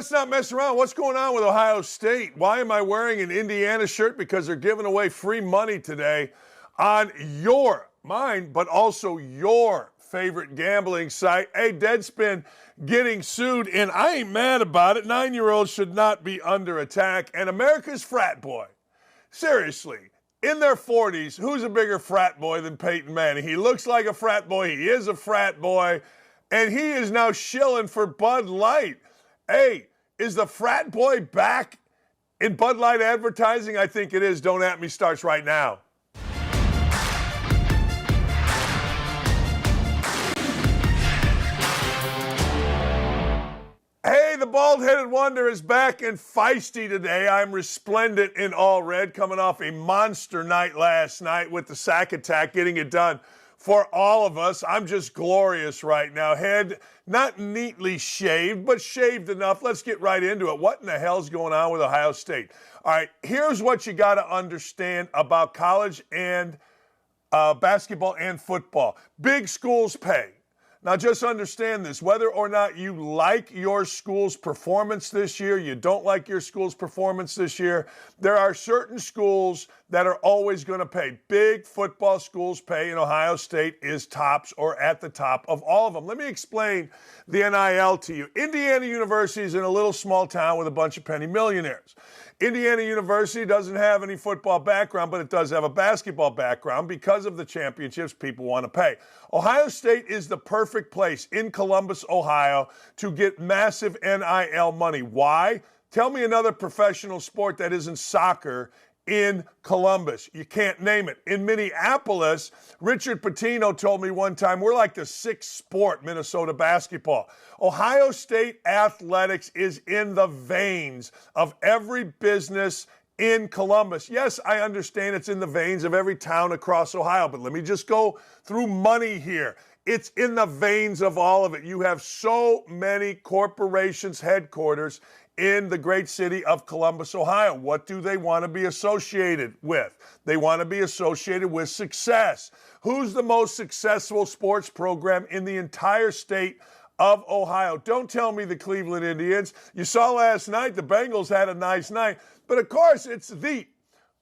let's not mess around. What's going on with Ohio State? Why am I wearing an Indiana shirt? Because they're giving away free money today on mine, but also your favorite gambling site. Hey, Deadspin getting sued, and I ain't mad about it. 9-year-olds should not be under attack. And America's frat boy, seriously, in their 40s, who's a bigger frat boy than Peyton Manning? He looks like a frat boy. He is a frat boy. And he is now shilling for Bud Light. Hey, is the frat boy back in Bud Light advertising? I think it is. Don't At Me starts right now. Hey, the bald-headed wonder is back and feisty today. I'm resplendent in all red, coming off a monster night last night with the sack attack, getting it done for all of us. I'm just glorious right now. Head not neatly shaved, but shaved enough. Let's get right into it. What in the hell's going on with Ohio State? All right, here's what you got to understand about college and basketball and football. Big schools pay. Now, just understand this. Whether or not you like your school's performance this year, you don't like your school's performance this year, there are certain schools that are always going to pay. Big football schools pay, and Ohio State is tops or at the top of all of them. Let me explain the NIL to you. Indiana University is in a little small town with a bunch of penny millionaires. Indiana University doesn't have any football background, but it does have a basketball background. Because of the championships, people want to pay. Ohio State is the perfect place in Columbus, Ohio, to get massive NIL money. Why? Tell me another professional sport that isn't soccer in Columbus. You can't name it. In Minneapolis, Richard Pitino told me one time, we're like the sixth sport, Minnesota basketball. Ohio State athletics is in the veins of every business in Columbus. Yes, I understand it's in the veins of every town across Ohio, but let me just go through money here. It's in the veins of all of it. You have so many corporations' headquarters in the great city of Columbus, Ohio. What do they want to be associated with? They want to be associated with success. Who's the most successful sports program in the entire state of Ohio? Don't tell me the Cleveland Indians. You saw last night the Bengals had a nice night, but of course it's the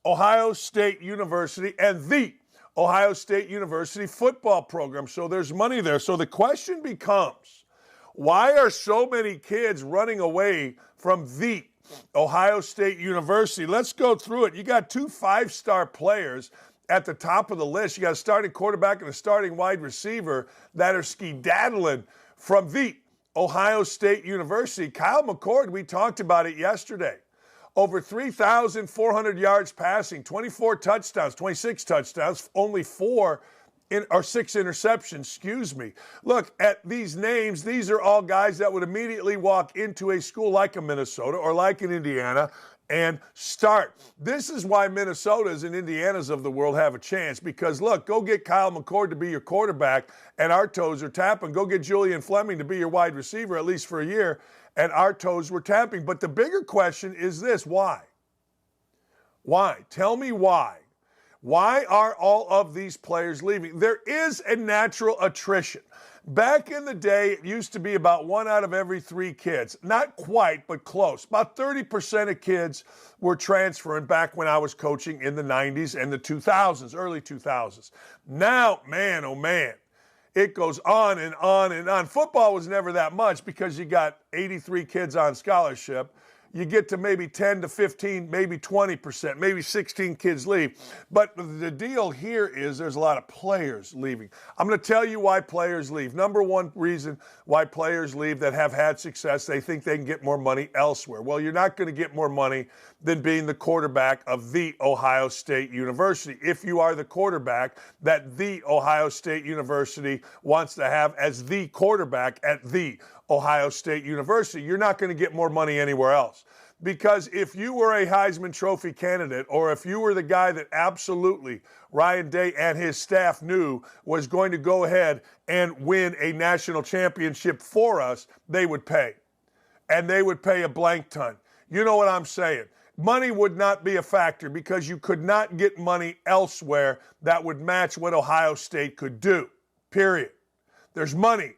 Ohio State University and the Ohio State University football program. So there's money there. So the question becomes, why are so many kids running away from the Ohio State University? Let's go through it. You got 2 5-star players at the top of the list. You got a starting quarterback and a starting wide receiver that are skedaddling from the Ohio State University. Kyle McCord, we talked about it yesterday. Over 3,400 yards passing, 24 touchdowns, 26 touchdowns, only 6 interceptions, Look, at these names, these are all guys that would immediately walk into a school like a Minnesota or like an Indiana and start. This is why Minnesotas and Indianas of the world have a chance, because, look, go get Kyle McCord to be your quarterback, and our toes are tapping. Go get Julian Fleming to be your wide receiver, at least for a year, and our toes were tapping. But the bigger question is this: why? Why? Tell me why. Why are all of these players leaving? There is a natural attrition. Back in the day, it used to be about 1 out of every 3 kids. Not quite, but close. About 30% of kids were transferring back when I was coaching in the 90s and the 2000s, early 2000s. Now, man, oh man, it goes on and on and on. Football was never that much because you got 83 kids on scholarship. You get to maybe 10 to 15, maybe 20%, maybe 16 kids leave. But the deal here is there's a lot of players leaving. I'm going to tell you why players leave. Number one reason why players leave that have had success, they think they can get more money elsewhere. Well, you're not going to get more money than being the quarterback of the Ohio State University. If you are the quarterback that the Ohio State University wants to have as the quarterback at the Ohio State University, you're not going to get more money anywhere else. Because if you were a Heisman Trophy candidate, or if you were the guy that absolutely Ryan Day and his staff knew was going to go ahead and win a national championship for us, they would pay. And they would pay a blank ton. You know what I'm saying? Money would not be a factor because you could not get money elsewhere that would match what Ohio State could do, period. There's money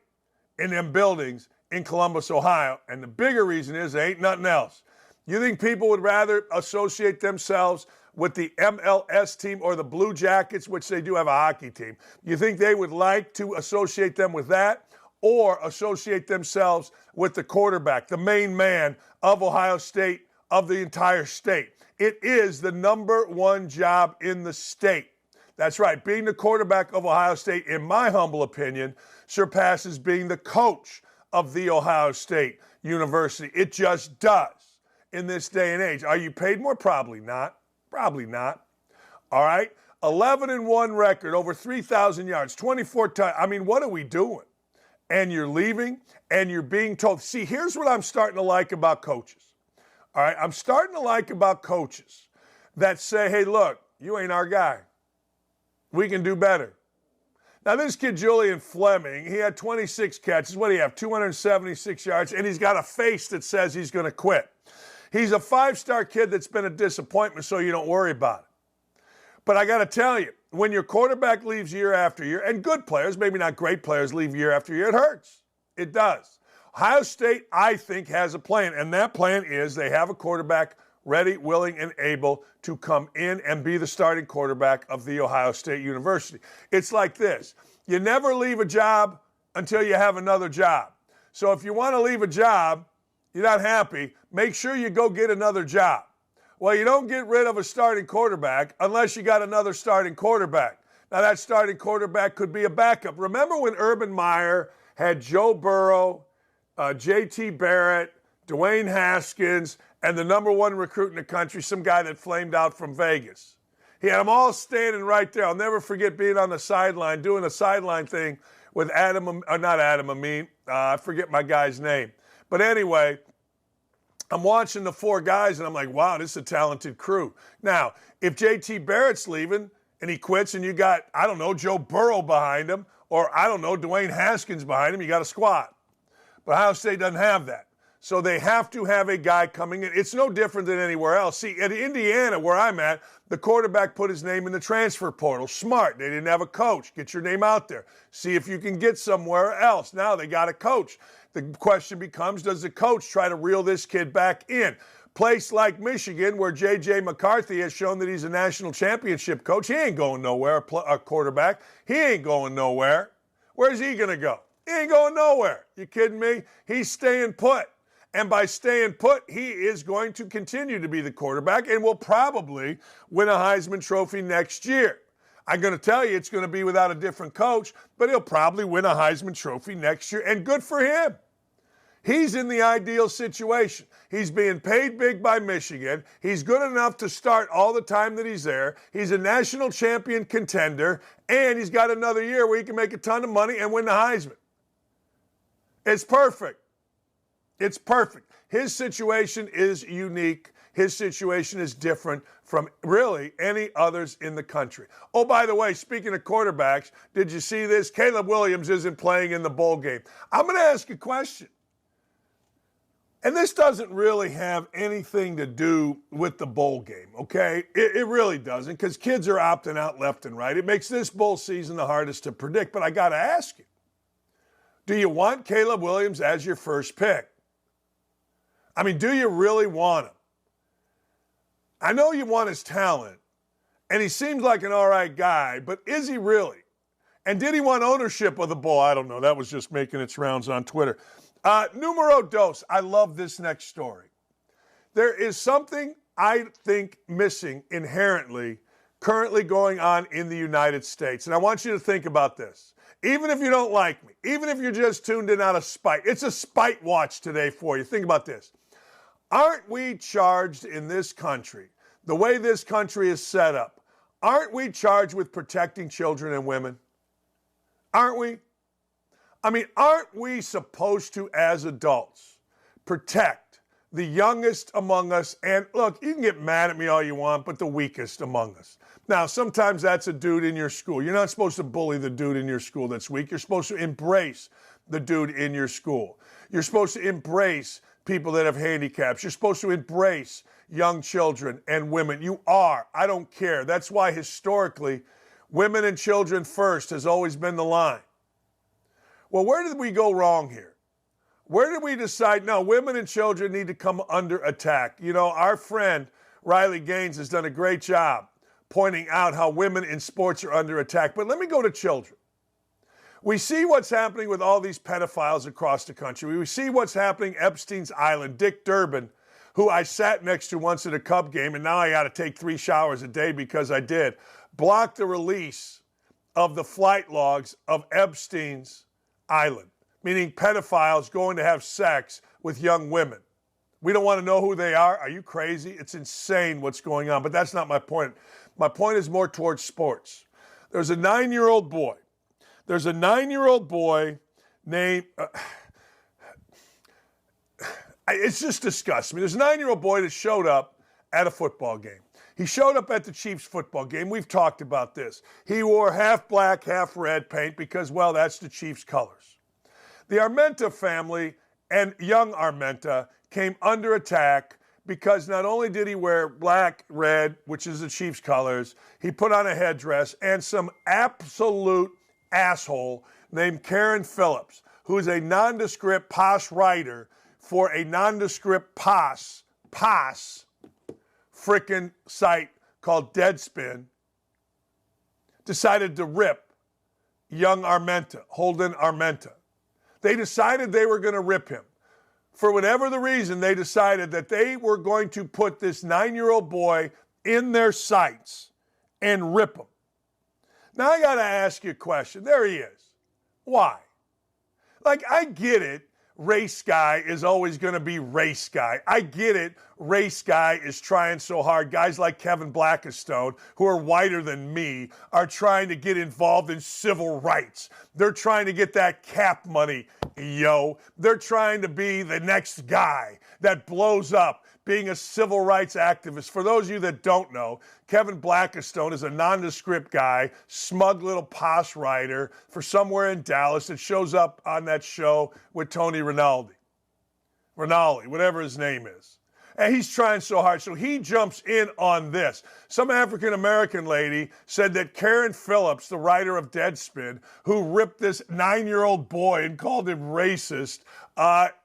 in them buildings in Columbus, Ohio. And the bigger reason is there ain't nothing else. You think people would rather associate themselves with the MLS team or the Blue Jackets, which they do have a hockey team? You think they would like to associate them with that or associate themselves with the quarterback, the main man of Ohio State, of the entire state? It is the number one job in the state. That's right. Being the quarterback of Ohio State, in my humble opinion, surpasses being the coach of the Ohio State University. It just does in this day and age. Are you paid more? Probably not. Probably not. All right. 11-1 record, over 3,000 yards, 24 times. I mean, what are we doing? And you're leaving and you're being told. See, here's what I'm starting to like about coaches. All right. I'm starting to like about coaches that say, hey, look, you ain't our guy. We can do better. Now, this kid, Julian Fleming, he had 26 catches. What do you have? 276 yards. And he's got a face that says he's going to quit. He's a 5-star kid that's been a disappointment, so you don't worry about it. But I got to tell you, when your quarterback leaves year after year, and good players, maybe not great players, leave year after year, it hurts. It does. Ohio State, I think, has a plan, and that plan is they have a quarterback ready, willing, and able to come in and be the starting quarterback of the Ohio State University. It's like this. You never leave a job until you have another job. So if you want to leave a job, you're not happy, make sure you go get another job. Well, you don't get rid of a starting quarterback unless you got another starting quarterback. Now, that starting quarterback could be a backup. Remember when Urban Meyer had Joe Burrow, J.T. Barrett, Dwayne Haskins, and the number one recruit in the country, some guy that flamed out from Vegas. He had them all standing right there. I'll never forget being on the sideline, doing a sideline thing with I forget my guy's name. But anyway, I'm watching the 4 guys, and I'm like, wow, this is a talented crew. Now, if J.T. Barrett's leaving and he quits and you got, I don't know, Joe Burrow behind him, or I don't know, Dwayne Haskins behind him, you got a squad. But Ohio State doesn't have that. So they have to have a guy coming in. It's no different than anywhere else. See, at Indiana, where I'm at, the quarterback put his name in the transfer portal. Smart. They didn't have a coach. Get your name out there. See if you can get somewhere else. Now they got a coach. The question becomes, does the coach try to reel this kid back in? Place like Michigan, where J.J. McCarthy has shown that he's a national championship coach, he ain't going nowhere, a quarterback. He ain't going nowhere. Where's he going to go? He ain't going nowhere. You kidding me? He's staying put. And by staying put, he is going to continue to be the quarterback and will probably win a Heisman Trophy next year. I'm going to tell you it's going to be without a different coach, but he'll probably win a Heisman Trophy next year, and good for him. He's in the ideal situation. He's being paid big by Michigan. He's good enough to start all the time that he's there. He's a national champion contender, and he's got another year where he can make a ton of money and win the Heisman. It's perfect. It's perfect. His situation is unique. His situation is different from really any others in the country. Oh, by the way, speaking of quarterbacks, did you see this? Caleb Williams isn't playing in the bowl game. I'm going to ask a question. And this doesn't really have anything to do with the bowl game, okay? It really doesn't, because kids are opting out left and right. It makes this bowl season the hardest to predict. But I got to ask you, do you want Caleb Williams as your first pick? I mean, do you really want him? I know you want his talent, and he seems like an all right guy, but is he really? And did he want ownership of the bowl? I don't know. That was just making its rounds on Twitter. Numero dos. I love this next story. There is something I think missing inherently currently going on in the United States, and I want you to think about this. Even if you don't like me, even if you're just tuned in out of spite, it's a spite watch today for you. Think about this. Aren't we charged in this country, the way this country is set up, aren't we charged with protecting children and women? Aren't we? I mean, aren't we supposed to, as adults, protect the youngest among us? And look, you can get mad at me all you want, but the weakest among us. Now, sometimes that's a dude in your school. You're not supposed to bully the dude in your school that's weak. You're supposed to embrace the dude in your school. You're supposed to embrace people that have handicaps. You're supposed to embrace young children and women. You are. I don't care. That's why historically, women and children first has always been the line. Well, where did we go wrong here? Where did we decide? No, women and children need to come under attack. You know, our friend Riley Gaines has done a great job pointing out how women in sports are under attack. But let me go to children. We see what's happening with all these pedophiles across the country. We see what's happening Epstein's Island. Dick Durbin, who I sat next to once at a Cub game, and now I got to take 3 showers a day because I did, blocked the release of the flight logs of Epstein's Island, meaning pedophiles going to have sex with young women. We don't want to know who they are. Are you crazy? It's insane what's going on, but that's not my point. My point is more towards sports. There's a 9-year-old boy. There's a 9-year-old boy named, it's just disgusting. There's a 9-year-old boy that showed up at a football game. He showed up at the Chiefs football game. We've talked about this. He wore half black, half red paint because, well, that's the Chiefs' colors. The Armenta family and young Armenta came under attack because not only did he wear black, red, which is the Chiefs' colors, he put on a headdress, and some absolute asshole named Karen Phillips, who is a nondescript posh writer for a nondescript posh frickin' site called Deadspin, decided to rip young Armenta, Holden Armenta. They decided they were going to rip him. For whatever the reason, they decided that they were going to put this 9-year-old boy in their sights and rip him. Now I got to ask you a question. There he is. Why? Like, I get it. Race guy is always going to be race guy. I get it. Race guy is trying so hard. Guys like Kevin Blackistone, who are whiter than me, are trying to get involved in civil rights. They're trying to get that cap money, yo. They're trying to be the next guy that blows up being a civil rights activist. For those of you that don't know, Kevin Blackistone is a nondescript guy, smug little posh writer for somewhere in Dallas that shows up on that show with Tony Rinaldi, whatever his name is. And he's trying so hard. So he jumps in on this. Some African-American lady said that Karen Phillips, the writer of Deadspin, who ripped this 9-year-old boy and called him racist,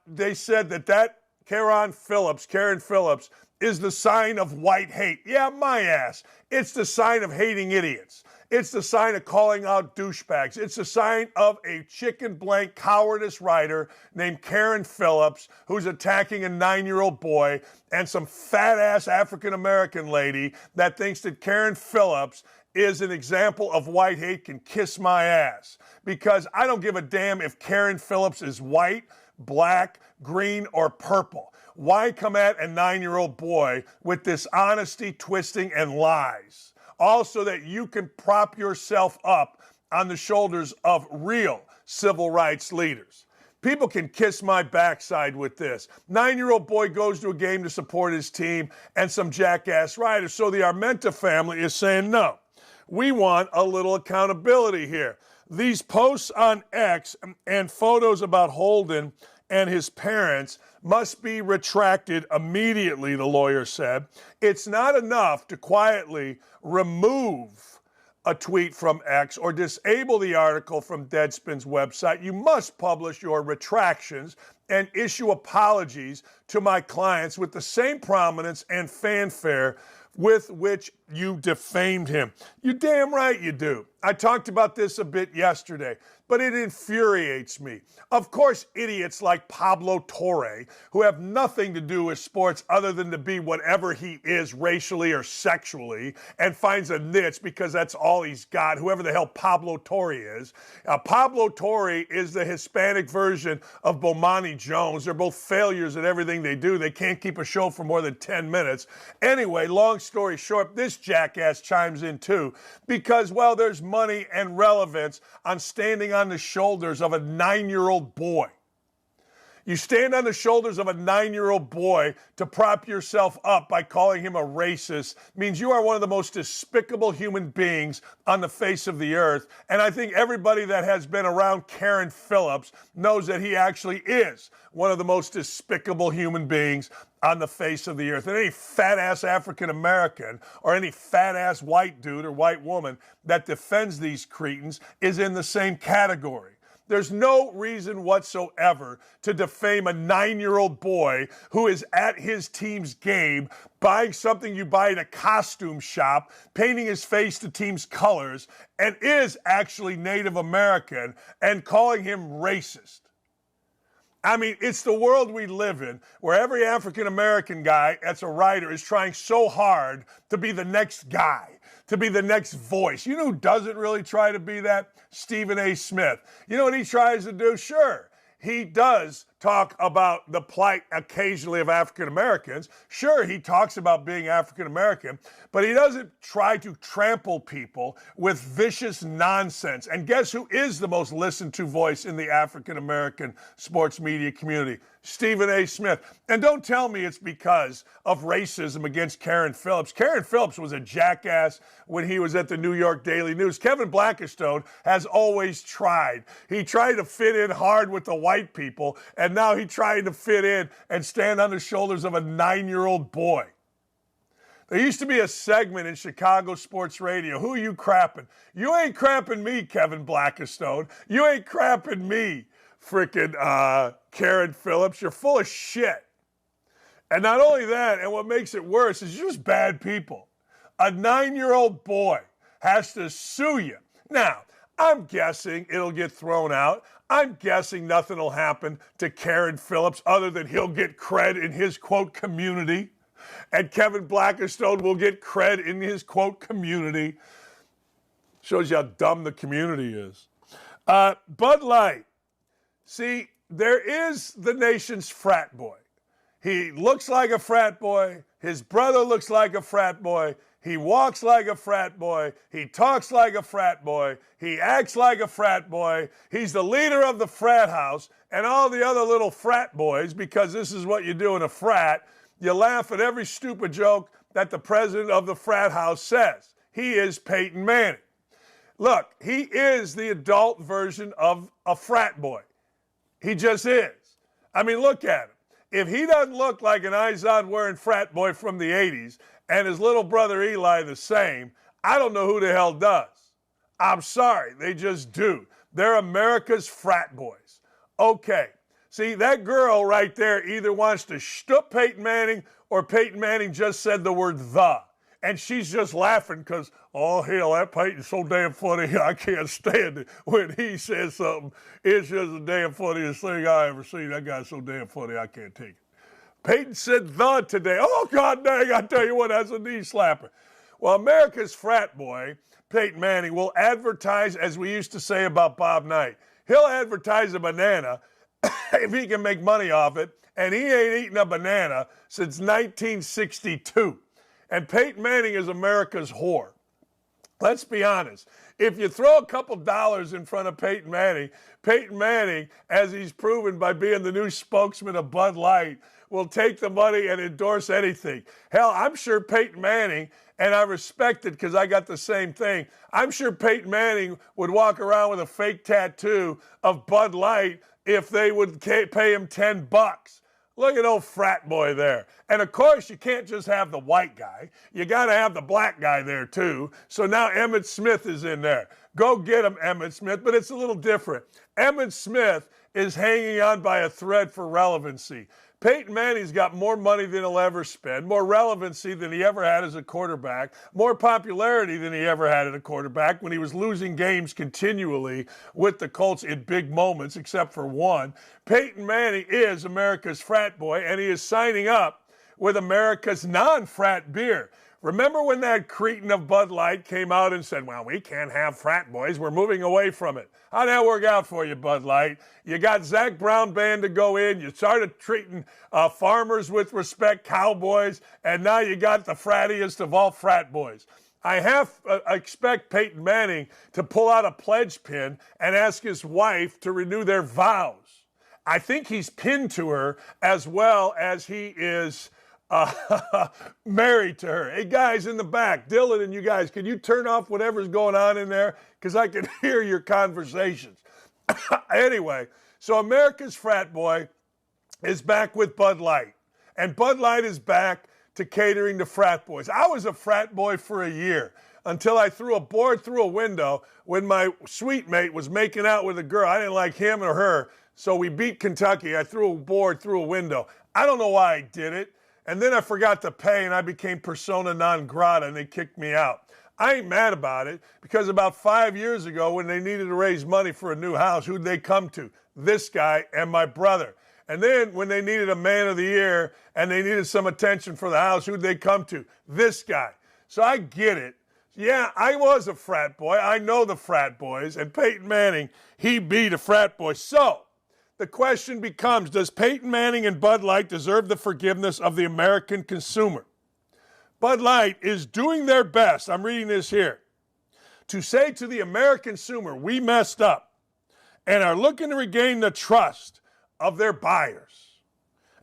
they said that Karen Phillips is the sign of white hate. Yeah, my ass. It's the sign of hating idiots. It's the sign of calling out douchebags. It's the sign of a chicken blank cowardice writer named Karen Phillips who's attacking a 9-year-old boy and some fat-ass African-American lady that thinks that Karen Phillips is an example of white hate can kiss my ass. Because I don't give a damn if Karen Phillips is white, black, green, or purple. Why come at a 9-year-old boy with dishonesty, twisting, and lies? Also that you can prop yourself up on the shoulders of real civil rights leaders. People can kiss my backside with this. 9-year-old boy goes to a game to support his team and some jackass writers. So the Armenta family is saying, no, we want a little accountability here. These posts on X and photos about Holden and his parents must be retracted immediately, the lawyer said. It's not enough to quietly remove a tweet from X or disable the article from Deadspin's website. You must publish your retractions and issue apologies to my clients with the same prominence and fanfare with which you defamed him. You damn right you do. I talked about this a bit yesterday, but it infuriates me. Of course, idiots like Pablo Torre, who have nothing to do with sports other than to be whatever he is racially or sexually, and finds a niche because that's all he's got, whoever the hell Pablo Torre is. Pablo Torre is the Hispanic version of Bomani Jones. They're both failures at everything they do. They can't keep a show for more than 10 minutes. Anyway, long story short, this jackass chimes in too because, well, there's money and relevance on standing on the shoulders of a 9-year-old boy. You stand on the shoulders of a 9-year-old boy to prop yourself up by calling him a racist means you are one of the most despicable human beings on the face of the earth. And I think everybody that has been around Karen Phillips knows that he actually is one of the most despicable human beings on the face of the earth. And any fat-ass African-American or any fat-ass white dude or white woman that defends these cretins is in the same category. There's no reason whatsoever to defame a 9-year-old boy who is at his team's game, buying something you buy in a costume shop, painting his face the team's colors, and is actually Native American, and calling him racist. I mean, it's the world we live in, where every African-American guy that's a writer is trying so hard to be the next guy, to be the next voice. You know who doesn't really try to be that? Stephen A. Smith. You know what he tries to do? Sure, he does talk about the plight occasionally of African Americans. Sure, he talks about being African American, but he doesn't try to trample people with vicious nonsense. And guess who is the most listened to voice in the African American sports media community? Stephen A. Smith. And don't tell me it's because of racism against Karen Phillips. Karen Phillips was a jackass when he was at the New York Daily News. Kevin Blackistone has always tried. He tried to fit in hard with the white people, and now he tried to fit in and stand on the shoulders of a 9-year-old boy. There used to be a segment in Chicago sports radio. Who are you crapping? You ain't crapping me, Kevin Blackistone. You ain't crapping me, frickin' Karen Phillips. You're full of shit. And not only that, and what makes it worse is you're just bad people. A 9-year-old boy has to sue you. Now, I'm guessing it'll get thrown out. I'm guessing nothing will happen to Karen Phillips other than he'll get cred in his, quote, community. And Kevin Blackistone will get cred in his, quote, community. Shows you how dumb the community is. Bud Light. See, there is the nation's frat boy. He looks like a frat boy. His brother looks like a frat boy. He walks like a frat boy. He talks like a frat boy. He acts like a frat boy. He's the leader of the frat house, and all the other little frat boys, because this is what you do in a frat, you laugh at every stupid joke that the president of the frat house says. He is Peyton Manning. Look, he is the adult version of a frat boy. He just is. I mean, look at him. If he doesn't look like an eyes-on-wearing frat boy from the 80s, and his little brother Eli the same, I don't know who the hell does. I'm sorry, they just do. They're America's frat boys. Okay, see, that girl right there either wants to shtup Peyton Manning or Peyton Manning just said the word the. And she's just laughing because, oh, hell, that Peyton's so damn funny, I can't stand it. When he says something, it's just the damn funniest thing I ever seen. That guy's so damn funny, I can't take it. Peyton said the today. Oh, God dang, I tell you what, that's a knee slapper. Well, America's frat boy, Peyton Manning, will advertise, as we used to say about Bob Knight. He'll advertise a banana if he can make money off it, and he ain't eaten a banana since 1962. And Peyton Manning is America's whore. Let's be honest. If you throw a couple dollars in front of Peyton Manning, as he's proven by being the new spokesman of Bud Light, will take the money and endorse anything. Hell, I'm sure Peyton Manning, and I respect it because I got the same thing, I'm sure Peyton Manning would walk around with a fake tattoo of Bud Light if they would pay him $10. Look at old frat boy there. And of course, you can't just have the white guy. You got to have the black guy there too. So now Emmitt Smith is in there. Go get him, Emmitt Smith, but it's a little different. Emmitt Smith is hanging on by a thread for relevancy. Peyton Manning's got more money than he'll ever spend, more relevancy than he ever had as a quarterback, more popularity than he ever had as a quarterback when he was losing games continually with the Colts in big moments, except for one. Peyton Manning is America's frat boy, and he is signing up with America's non-frat beer. Remember when that cretin of Bud Light came out and said, well, we can't have frat boys, we're moving away from it. How'd that work out for you, Bud Light? You got Zach Brown Band to go in, you started treating farmers with respect, cowboys, and now you got the frattiest of all frat boys. I expect Peyton Manning to pull out a pledge pin and ask his wife to renew their vows. I think he's pinned to her as well as he is married to her. Hey, guys in the back, Dylan and you guys, can you turn off whatever's going on in there? Because I can hear your conversations. Anyway, so America's frat boy is back with Bud Light. And Bud Light is back to catering to frat boys. I was a frat boy for a year. until I threw a board through a window when my suite mate was making out with a girl. I didn't like him or her, so we beat Kentucky. I threw a board through a window. I don't know why I did it. And then I forgot to pay, and I became persona non grata, and they kicked me out. I ain't mad about it, because about 5 years ago, when they needed to raise money for a new house, who'd they come to? This guy and my brother. And then when they needed a man of the year and they needed some attention for the house, who'd they come to? This guy. So I get it. Yeah, I was a frat boy. I know the frat boys. And Peyton Manning, he beat a frat boy. So the question becomes, does Peyton Manning and Bud Light deserve the forgiveness of the American consumer? Bud Light is doing their best, I'm reading this here, to say to the American consumer, we messed up, and are looking to regain the trust of their buyers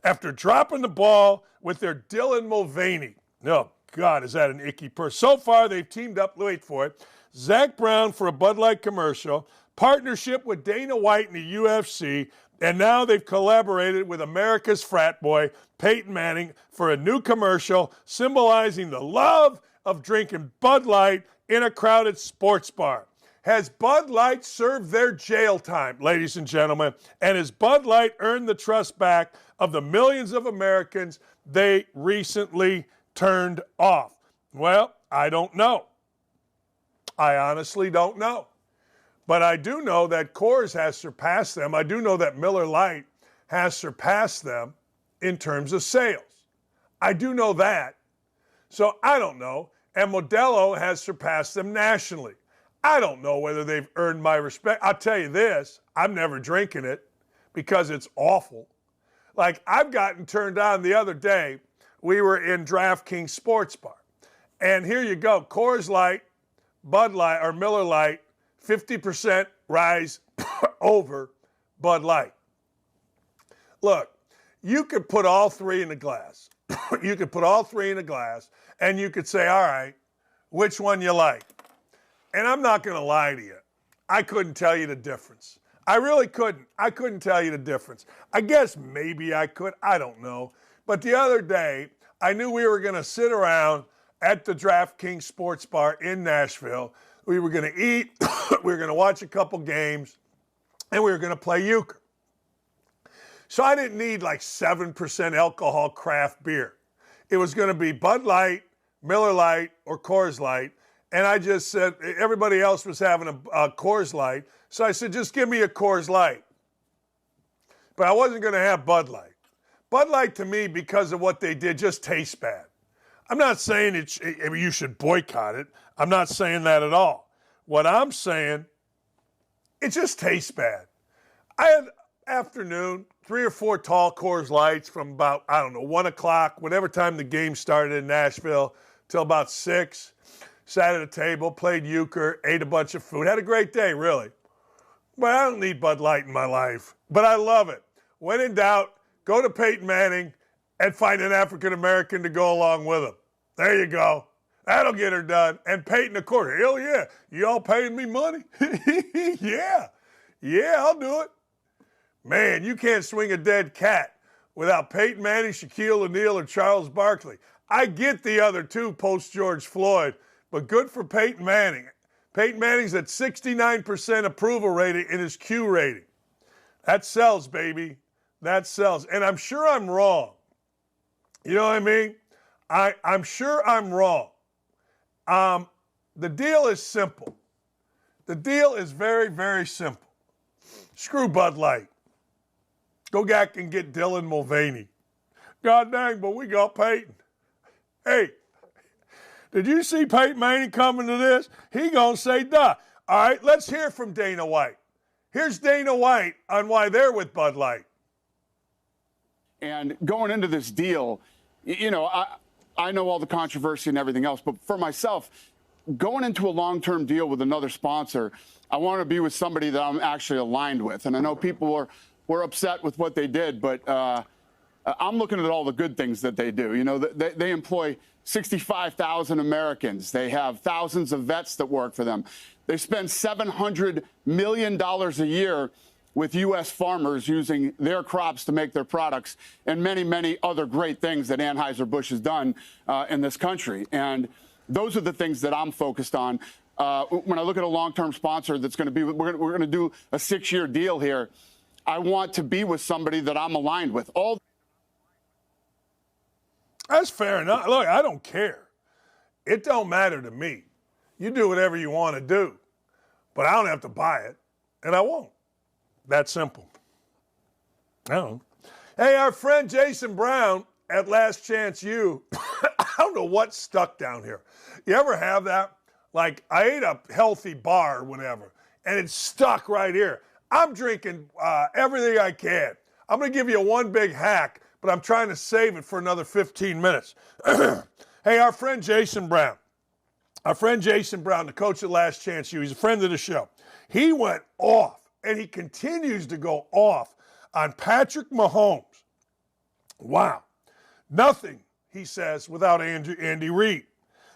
after dropping the ball with their Dylan Mulvaney. Oh, God, is that an icky person. So far, they've teamed up, wait for it, Zach Brown for a Bud Light commercial, partnership with Dana White in the UFC, and now they've collaborated with America's frat boy, Peyton Manning, for a new commercial symbolizing the love of drinking Bud Light in a crowded sports bar. Has Bud Light served their jail time, ladies and gentlemen? And has Bud Light earned the trust back of the millions of Americans they recently turned off? Well, I don't know. I honestly don't know. But I do know that Coors has surpassed them. I do know that Miller Lite has surpassed them in terms of sales. I do know that. So I don't know. And Modelo has surpassed them nationally. I don't know whether they've earned my respect. I'll tell you this, I'm never drinking it because it's awful. Like, I've gotten turned on the other day. We were in DraftKings Sports Bar. And here you go, Coors Light, Bud Light, or Miller Lite, 50% rise over Bud Light. Look, you could put all three in a glass. You could put all three in a glass, and you could say, all right, which one you like? And I'm not going to lie to you. I couldn't tell you the difference. I really couldn't. I couldn't tell you the difference. I guess maybe I could. I don't know. But the other day, I knew we were going to sit around at the DraftKings Sports Bar in Nashville. We were going to eat, we were going to watch a couple games, and we were going to play euchre. So I didn't need like 7% alcohol craft beer. It was going to be Bud Light, Miller Lite, or Coors Light. And I just said, everybody else was having a Coors Light. So I said, just give me a Coors Light. But I wasn't going to have Bud Light. Bud Light to me, because of what they did, just tastes bad. I'm not saying you should boycott it. I'm not saying that at all. What I'm saying, it just tastes bad. I had afternoon, 3 or 4 tall Coors Lights from about, 1 o'clock, whatever time the game started in Nashville, till about 6. Sat at a table, played euchre, ate a bunch of food. Had a great day, really. But I don't need Bud Light in my life. But I love it. When in doubt, go to Peyton Manning and find an African-American to go along with him. There you go. That'll get her done. And Peyton, of course, hell yeah. You all paying me money? Yeah. Yeah, I'll do it. Man, you can't swing a dead cat without Peyton Manning, Shaquille O'Neal, or Charles Barkley. I get the other two post-George Floyd, but good for Peyton Manning. Peyton Manning's at 69% approval rating in his Q rating. That sells, baby. That sells. And I'm sure I'm wrong. You know what I mean? I'm sure I'm wrong. The deal is simple. The deal is very, very simple. Screw Bud Light. Go back and get Dylan Mulvaney. God dang, but we got Peyton. Hey, did you see Peyton Manning coming to this? He gonna say, duh. All right, let's hear from Dana White. Here's Dana White on why they're with Bud Light. And going into this deal, you know, I know all the controversy and everything else, but for myself, going into a long-term deal with another sponsor, I want to be with somebody that I'm actually aligned with. And I know people were upset with what they did, but I'm looking at all the good things that they do. You know, they employ 65,000 Americans. They have thousands of vets that work for them. They spend $700 million a year with U.S. farmers using their crops to make their products, and many, many other great things that Anheuser-Busch has done in this country. And Those are the things that I'm focused on. When I look at a long-term sponsor that's going to be, we're going to do a 6-year deal here. I want to be with somebody that I'm aligned with. That's fair enough. Look, I don't care. It don't matter to me. You do whatever you want to do, but I don't have to buy it, and I won't. That simple. I don't. Hey, our friend Jason Brown at Last Chance U. I don't know what stuck down here. You ever have that? Like, I ate a healthy bar or whatever, and it's stuck right here. I'm drinking everything I can. I'm going to give you one big hack, but I'm trying to save it for another 15 minutes. Hey, our friend Jason Brown. Our friend Jason Brown, the coach at Last Chance U, he's a friend of the show. He went off, and he continues to go off on Patrick Mahomes. Wow. Nothing, he says, without Andy Reid.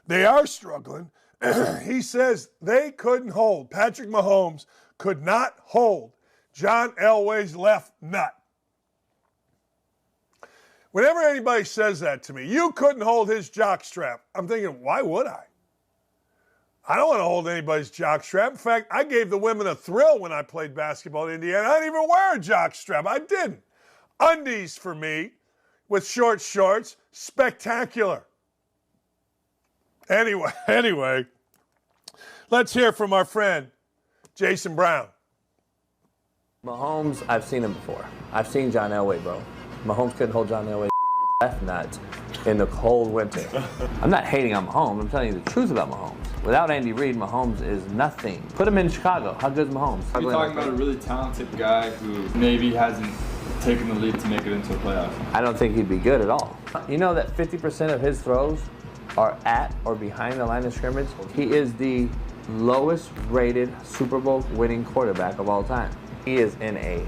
They are struggling. He says they couldn't hold. Patrick Mahomes could not hold John Elway's left nut. Whenever anybody says that to me, you couldn't hold his jockstrap, I'm thinking, why would I? I don't want to hold anybody's jockstrap. In fact, I gave the women a thrill when I played basketball in Indiana. I didn't even wear a jockstrap. I didn't. Undies for me with short shorts, spectacular. Anyway, let's hear from our friend, Jason Brown. Mahomes, I've seen him before. I've seen John Elway, bro. Mahomes couldn't hold John Elway's left nut in the cold winter. I'm not hating on Mahomes. I'm telling you the truth about Mahomes. Without Andy Reid, Mahomes is nothing. Put him in Chicago. How good is Mahomes? You're talking about a really talented guy who maybe hasn't taken the lead to make it into a playoff. I don't think he'd be good at all. You know that 50% of his throws are at or behind the line of scrimmage? He is the lowest rated Super Bowl winning quarterback of all time. He is in a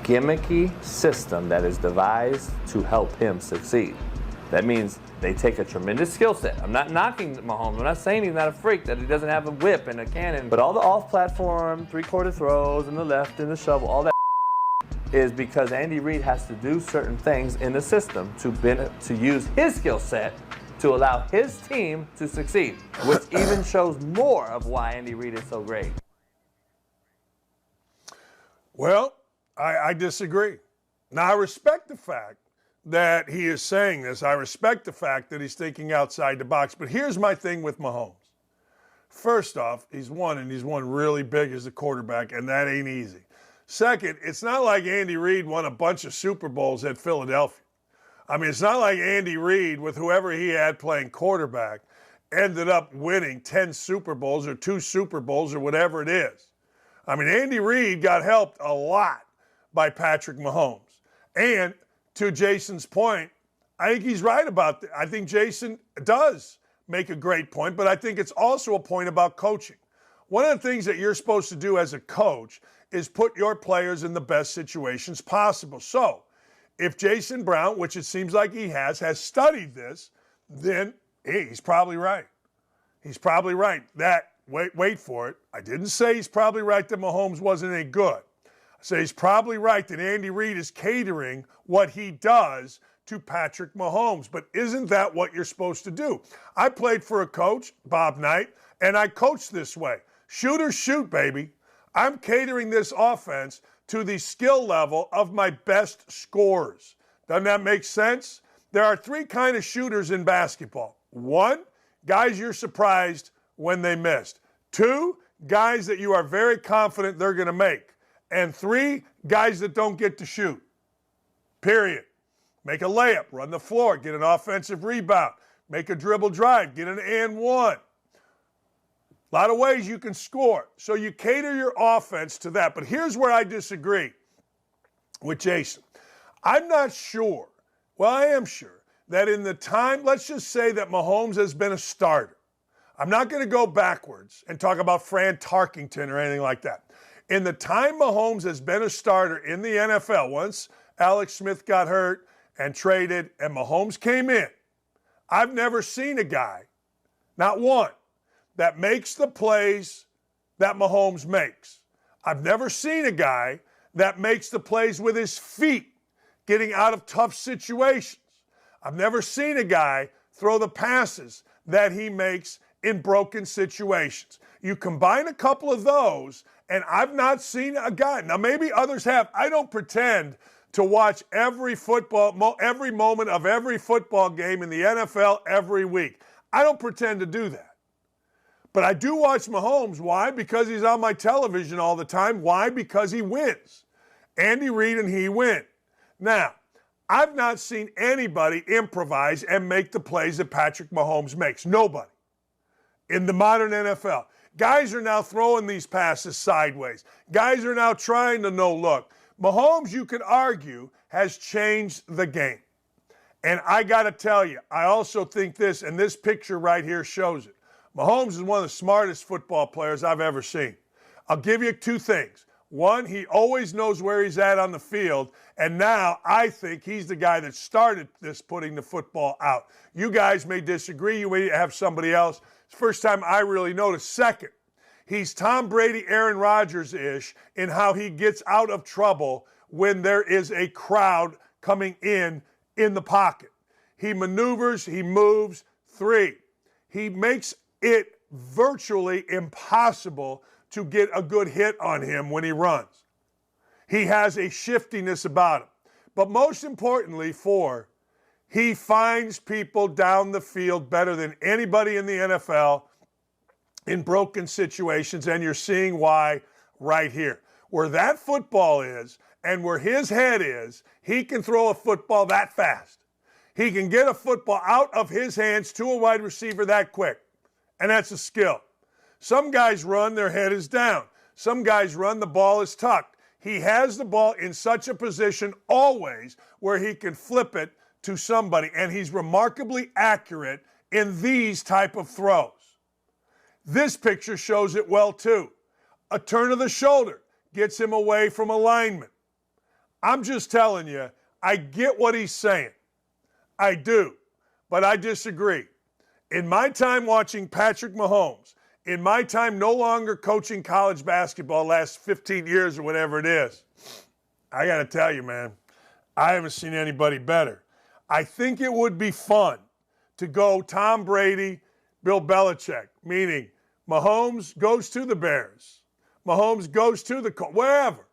gimmicky system that is devised to help him succeed. That means they take a tremendous skill set. I'm not knocking Mahomes. I'm not saying he's not a freak, that he doesn't have a whip and a cannon. But all the off-platform, three-quarter throws and the left and the shovel, all that is because Andy Reid has to do certain things in the system to use his skill set to allow his team to succeed, which even shows more of why Andy Reid is so great. Well, I disagree. Now, I respect the fact that he is saying this. I respect the fact that he's thinking outside the box. But here's my thing with Mahomes. First off, he's won really big as a quarterback, and that ain't easy. Second, it's not like Andy Reid won a bunch of Super Bowls at Philadelphia. I mean, it's not like Andy Reid, with whoever he had playing quarterback, ended up winning 10 Super Bowls or 2 Super Bowls or whatever it is. I mean, Andy Reid got helped a lot by Patrick Mahomes. And to Jason's point, I think he's right about that. I think Jason does make a great point, but I think it's also a point about coaching. One of the things that you're supposed to do as a coach is put your players in the best situations possible. So if Jason Brown, which it seems like he has studied this, then hey, he's probably right. He's probably right. Wait for it. I didn't say he's probably right that Mahomes wasn't any good. I say he's probably right that Andy Reid is catering what he does to Patrick Mahomes. But isn't that what you're supposed to do? I played for a coach, Bob Knight, and I coached this way. Shooters shoot, baby. I'm catering this offense to the skill level of my best scorers. Doesn't that make sense? There are 3 kinds of shooters in basketball. 1, guys you're surprised when they missed. 2, guys that you are very confident they're going to make. And 3, guys that don't get to shoot. Period. Make a layup, run the floor, get an offensive rebound, make a dribble drive, get an and one. A lot of ways you can score. So you cater your offense to that. But here's where I disagree with Jason. I'm not sure, well, I am sure, that in the time, let's just say that Mahomes has been a starter. I'm not going to go backwards and talk about Fran Tarkington or anything like that. In the time Mahomes has been a starter in the NFL, once Alex Smith got hurt and traded and Mahomes came in, I've never seen a guy, not one, that makes the plays that Mahomes makes. I've never seen a guy that makes the plays with his feet, getting out of tough situations. I've never seen a guy throw the passes that he makes in broken situations. You combine a couple of those, and I've not seen a guy. Now, maybe others have. I don't pretend to watch every moment of every football game in the NFL every week. I don't pretend to do that. But I do watch Mahomes. Why? Because he's on my television all the time. Why? Because he wins. Andy Reid and he win. Now, I've not seen anybody improvise and make the plays that Patrick Mahomes makes. Nobody. In the modern NFL. Guys are now throwing these passes sideways. Guys are now trying to no look. Mahomes, you could argue, has changed the game. And I got to tell you, I also think this, and this picture right here shows it. Mahomes is one of the smartest football players I've ever seen. I'll give you two things. One, he always knows where he's at on the field, and now I think he's the guy that started this putting the football out. You guys may disagree. You may have somebody else. It's the first time I really noticed. Second, he's Tom Brady, Aaron Rodgers-ish in how he gets out of trouble when there is a crowd coming in the pocket. He maneuvers, he moves. 3, he makes it virtually impossible to get a good hit on him when he runs. He has a shiftiness about him. But most importantly, 4, he finds people down the field better than anybody in the NFL in broken situations, and you're seeing why right here. Where that football is and where his head is, he can throw a football that fast. He can get a football out of his hands to a wide receiver that quick. And that's a skill. Some guys run, their head is down. Some guys run, the ball is tucked. He has the ball in such a position always where he can flip it to somebody, and he's remarkably accurate in these type of throws. This picture shows it well too. A turn of the shoulder gets him away from alignment. I'm just telling you, I get what he's saying. I do, but I disagree. In my time watching Patrick Mahomes, in my time no longer coaching college basketball last 15 years or whatever it is, I got to tell you, man, I haven't seen anybody better. I think it would be fun to go Tom Brady, Bill Belichick, meaning Mahomes goes to the Bears, Mahomes goes to the Colts, wherever,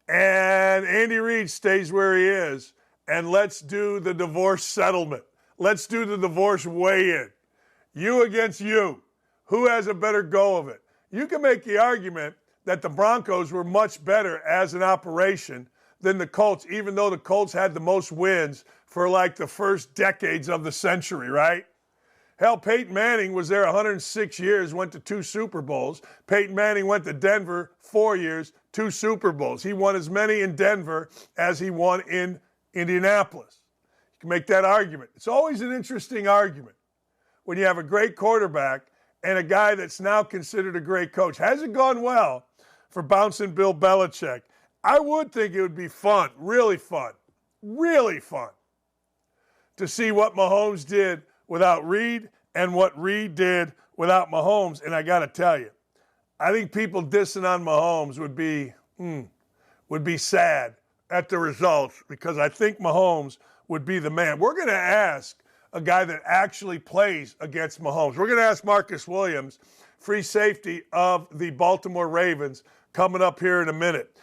and Andy Reid stays where he is, and let's do the divorce settlement. Let's do the divorce weigh-in. You against you. Who has a better go of it? You can make the argument that the Broncos were much better as an operation than the Colts, even though the Colts had the most wins for like the first decades of the century, right? Hell, Peyton Manning was there 106 years, went to 2 Super Bowls. Peyton Manning went to Denver 4 years, 2 Super Bowls. He won as many in Denver as he won in Indianapolis. You can make that argument. It's always an interesting argument when you have a great quarterback and a guy that's now considered a great coach. Hasn't gone well for bouncing Bill Belichick. I would think it would be fun, really fun to see what Mahomes did without Reid and what Reid did without Mahomes. And I got to tell you, I think people dissing on Mahomes would be sad at the results, because I think Mahomes would be the man. We're going to ask a guy that actually plays against Mahomes. We're going to ask Marcus Williams, free safety of the Baltimore Ravens, coming up here in a minute,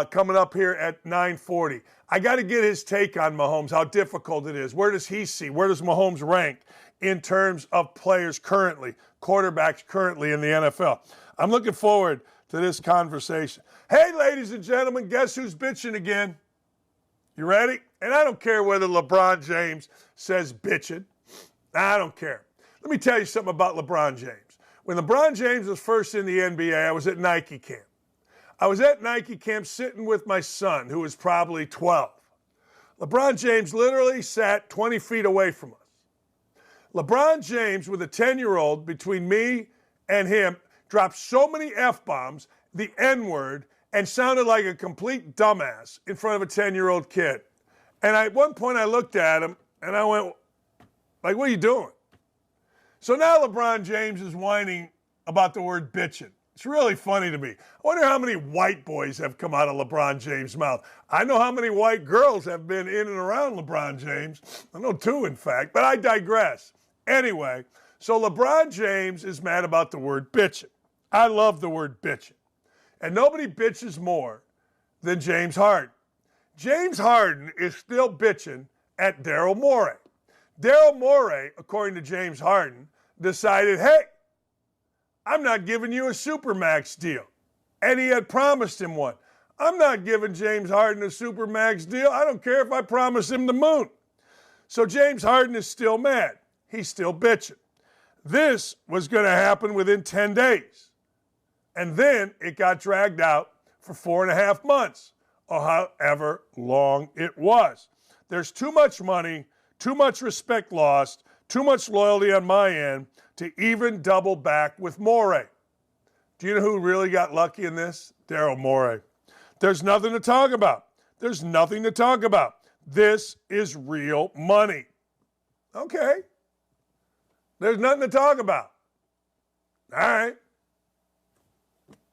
coming up here at 9:40. I got to get his take on Mahomes, how difficult it is. Where does he see? Where does Mahomes rank in terms of players currently, quarterbacks currently in the NFL? I'm looking forward to this conversation. Hey, ladies and gentlemen, guess who's bitching again? You ready? And I don't care whether LeBron James says bitching. I don't care. Let me tell you something about LeBron James. When LeBron James was first in the NBA, I was at Nike camp. I was at Nike camp sitting with my son, who was probably 12. LeBron James literally sat 20 feet away from us. LeBron James, with a 10-year-old between me and him, dropped so many F-bombs, the N-word, and sounded like a complete dumbass in front of a 10-year-old kid. And at one point I looked at him and I went, like, what are you doing? So now LeBron James is whining about the word bitching. It's really funny to me. I wonder how many white boys have come out of LeBron James' mouth. I know how many white girls have been in and around LeBron James. I know 2, in fact, but I digress. Anyway, so LeBron James is mad about the word bitching. I love the word bitching. And nobody bitches more than James Harden. James Harden is still bitching at Daryl Morey. Daryl Morey, according to James Harden, decided, hey, I'm not giving you a Supermax deal. And he had promised him one. I'm not giving James Harden a Supermax deal. I don't care if I promise him the moon. So James Harden is still mad. He's still bitching. This was going to happen within 10 days. And then it got dragged out for 4.5 months, or however long it was. There's too much money, too much respect lost, too much loyalty on my end to even double back with Morey. Do you know who really got lucky in this? Daryl Morey. There's nothing to talk about. There's nothing to talk about. This is real money. Okay. There's nothing to talk about. All right.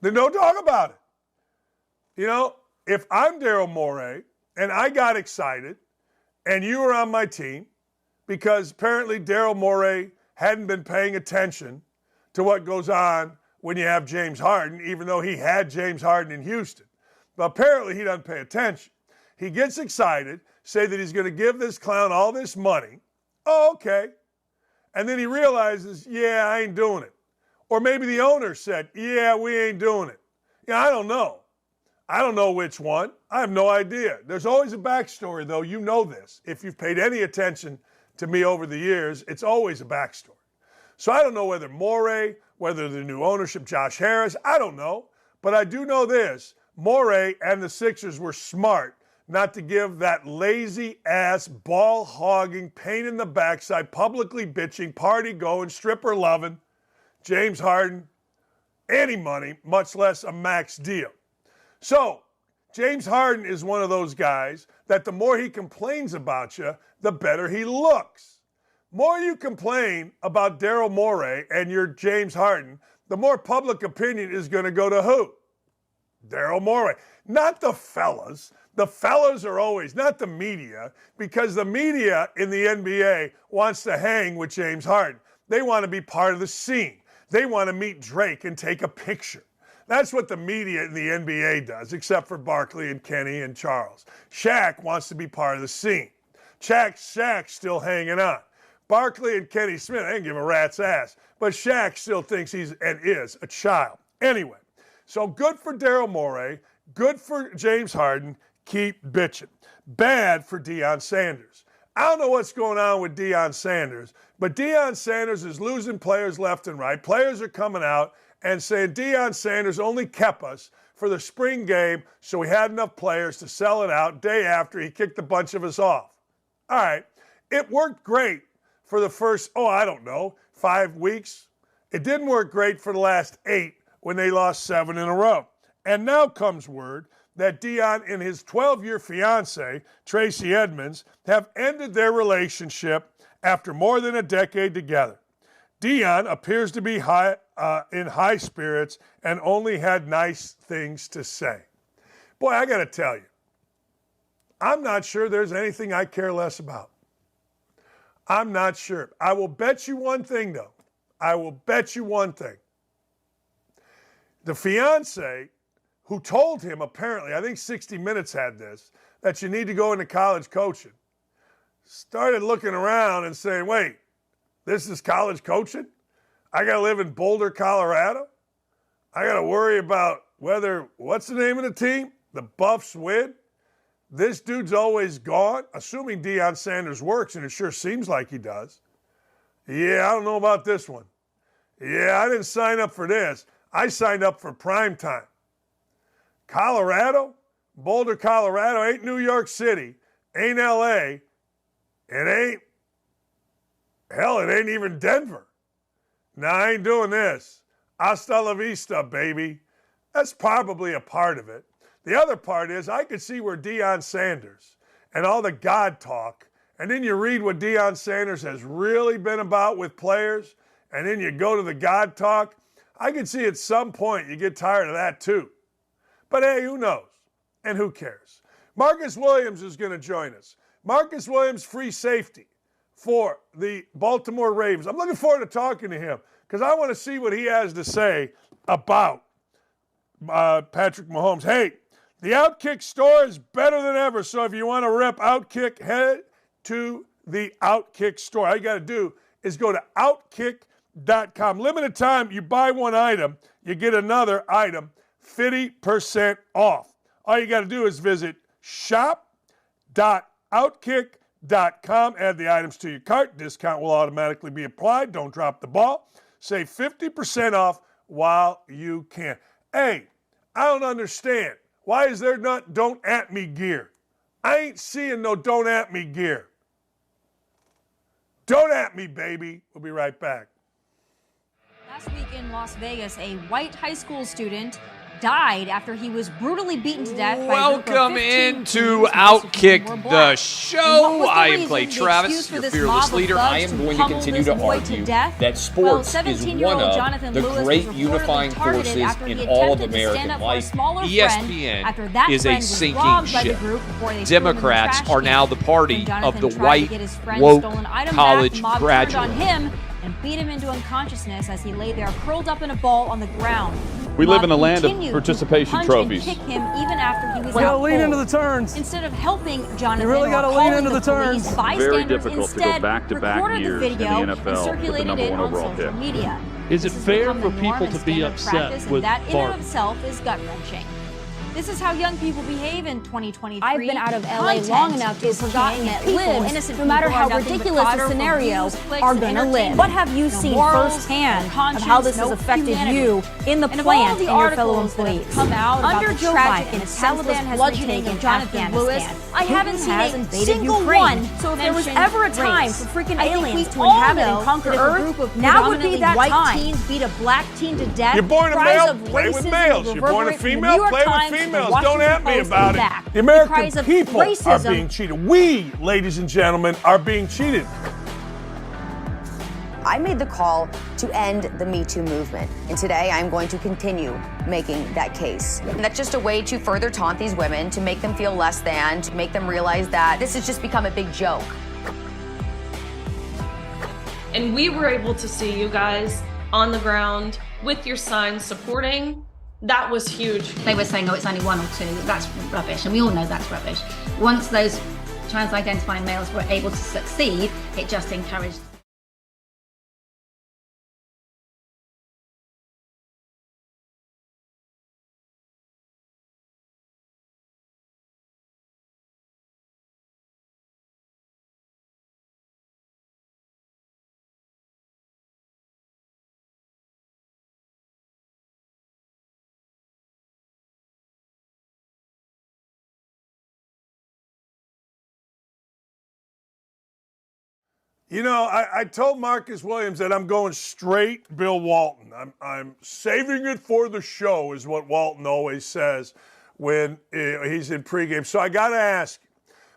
Then don't talk about it. You know, if I'm Daryl Morey and I got excited and you were on my team because apparently Daryl Morey hadn't been paying attention to what goes on when you have James Harden, even though he had James Harden in Houston. But apparently he doesn't pay attention. He gets excited, say that he's going to give this clown all this money. Oh, okay. And then he realizes, yeah, I ain't doing it. Or maybe the owner said, yeah, we ain't doing it. Yeah, I don't know. I don't know which one. I have no idea. There's always a backstory, though. You know this. If you've paid any attention to me over the years, it's always a backstory. So I don't know whether Morey, whether the new ownership, Josh Harris, I don't know. But I do know this. Morey and the Sixers were smart not to give that lazy-ass, ball-hogging, pain in the backside, publicly bitching, party-going, stripper-loving James Harden any money, much less a max deal. So, James Harden is one of those guys that the more he complains about you, the better he looks. More you complain about Daryl Morey and your James Harden, the more public opinion is going to go to who? Daryl Morey. Not the fellas. The fellas are always, not the media, because the media in the NBA wants to hang with James Harden. They want to be part of the scene. They want to meet Drake and take a picture. That's what the media in the NBA does, except for Barkley and Kenny and Charles. Shaq wants to be part of the scene. Shaq's still hanging on. Barkley and Kenny Smith, they didn't give a rat's ass, but Shaq still thinks he's and is a child. Anyway, so good for Daryl Morey, good for James Harden, keep bitching. Bad for Deion Sanders. I don't know what's going on with Deion Sanders, but Deion Sanders is losing players left and right. Players are coming out and saying Deion Sanders only kept us for the spring game so we had enough players to sell it out day after he kicked a bunch of us off. All right, it worked great for the first, 5 weeks. It didn't work great for the last 8 when they lost 7 in a row. And now comes word that Deion and his 12-year fiancée, Tracy Edmonds, have ended their relationship after more than a decade together. Deion appears to be in high spirits and only had nice things to say. Boy, I got to tell you, I'm not sure there's anything I care less about. I'm not sure. I will bet you one thing, though. I will bet you one thing. The fiancé who told him, apparently, I think 60 Minutes had this, that you need to go into college coaching, started looking around and saying, wait, this is college coaching? I got to live in Boulder, Colorado? I got to worry about what's the name of the team? The Buffs win? This dude's always gone, assuming Deion Sanders works, and it sure seems like he does. Yeah, I don't know about this one. Yeah, I didn't sign up for this. I signed up for prime time. Colorado? Boulder, Colorado ain't New York City, ain't L.A., it ain't even Denver. Nah, I ain't doing this. Hasta la vista, baby. That's probably a part of it. The other part is I could see where Deion Sanders and all the God talk, and then you read what Deion Sanders has really been about with players, and then you go to the God talk. I could see at some point you get tired of that too. But hey, who knows? And who cares? Marcus Williams is going to join us. Marcus Williams, free safety for the Baltimore Ravens. I'm looking forward to talking to him because I want to see what he has to say about Patrick Mahomes. Hey, the Outkick store is better than ever, so if you want to rep Outkick, head to the Outkick store. All you got to do is go to Outkick.com. Limited time, you buy one item, you get another item 50% off. All you got to do is visit shop.outkick.com, add the items to your cart. Discount will automatically be applied. Don't drop the ball. Save 50% off while you can. Hey, I don't understand. Why is there not don't at me gear? I ain't seeing no don't at me gear. Don't at me, baby. We'll be right back. Last week in Las Vegas, a white high school student died after he was brutally beaten to death by a group of 15 Welcome into Outkick the show. I am Clay Travis, your fearless leader. I am going to continue to argue that sports is one of the great unifying forces in all of American life. ESPN is a sinking ship. Democrats are now the party of the white, woke college graduate. And beat him into unconsciousness as he lay there curled up in a ball on the ground. We live in a land of participation trophies. Kick him even after he was gotta out lean cold. into the turns. Instead of helping Jonathan, you really gotta lean into the turns. Very difficult to go back-to-back years in the NFL with the number one overall pick. Media. Is it fair for people to be upset with that in and Bart? of itself is gut-wrenching. This is how young people behave in 2023. I've been out of LA long enough to have forgotten that libs, no matter how ridiculous the scenario, are gonna live. What have you seen firsthand of how this has affected you in the plant and your fellow employees? Come out Under about Joe tragic Biden, and Taliban has bludgeoning retaken of Jonathan Lewis. Afghanistan. I haven't seen has a invaded single Ukraine. one. So if there was mention ever a time race. for freaking I think aliens we to all inhabit know and conquer that if a Earth, group of now would be predominantly that white time. teens beat a black teen to death. You're born a Cries male, of play with racism males. You're born a reverberate from the New female, York play with Times to the females. Don't Washington at me Post about and it. back. The The American cries of people are racism. being cheated. We, ladies and gentlemen, are being cheated. I made the call to end the Me Too movement, and today I'm going to continue making that case. And that's just a way to further taunt these women, to make them feel less than, to make them realize that this has just become a big joke. And we were able to see you guys on the ground with your signs supporting. That was huge. They were saying, oh, it's only one or two. That's rubbish, and we all know that's rubbish. Once those trans-identifying males were able to succeed, it just encouraged. You know, I told Marcus Williams that I'm going straight Bill Walton. I'm saving it for the show, is what Walton always says when he's in pregame. So I got to ask,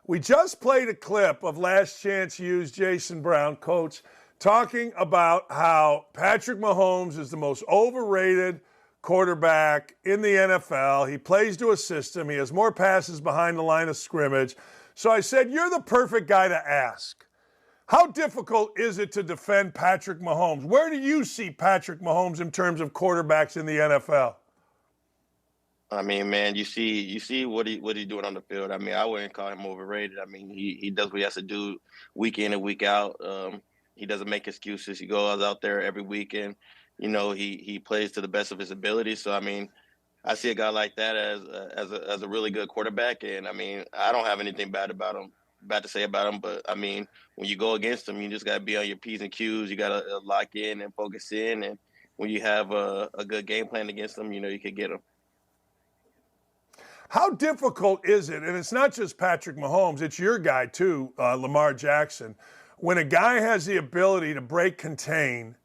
we just played a clip of Last Chance U's Jason Brown, coach, talking about how Patrick Mahomes is the most overrated quarterback in the NFL. He plays to a system. He has more passes behind the line of scrimmage. So I said, you're the perfect guy to ask. How difficult is it to defend Patrick Mahomes? Where do you see Patrick Mahomes in terms of quarterbacks in the NFL? I mean, man, you see what he's doing on the field. I mean, I wouldn't call him overrated. I mean, he does what he has to do week in and week out. He doesn't make excuses. He goes out there every weekend. You know, he plays to the best of his ability. So, I mean, I see a guy like that as a really good quarterback. And, I mean, I don't have anything bad to say about him. But, I mean, when you go against him, you just got to be on your P's and Q's. You got to lock in and focus in. And when you have a good game plan against him, you know you could get him. How difficult is it, and it's not just Patrick Mahomes, it's your guy too, Lamar Jackson, when a guy has the ability to break contain,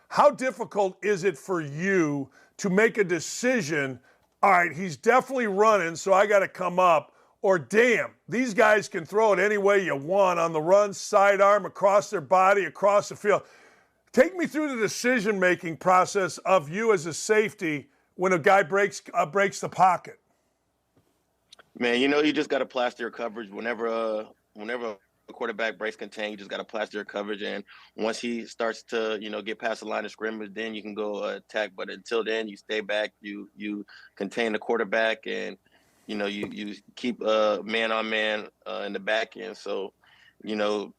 how difficult is it for you to make a decision, all right, he's definitely running, so I got to come up, or damn, these guys can throw it any way you want on the run, sidearm, across their body, across the field. Take me through the decision-making process of you as a safety when a guy breaks the pocket. Man, you know, you just got to plaster your coverage whenever a quarterback breaks contain, you just got to plaster your coverage. And once he starts to, get past the line of scrimmage, then you can go attack. But until then, you stay back, you contain the quarterback, and, you keep man on man in the back end. So,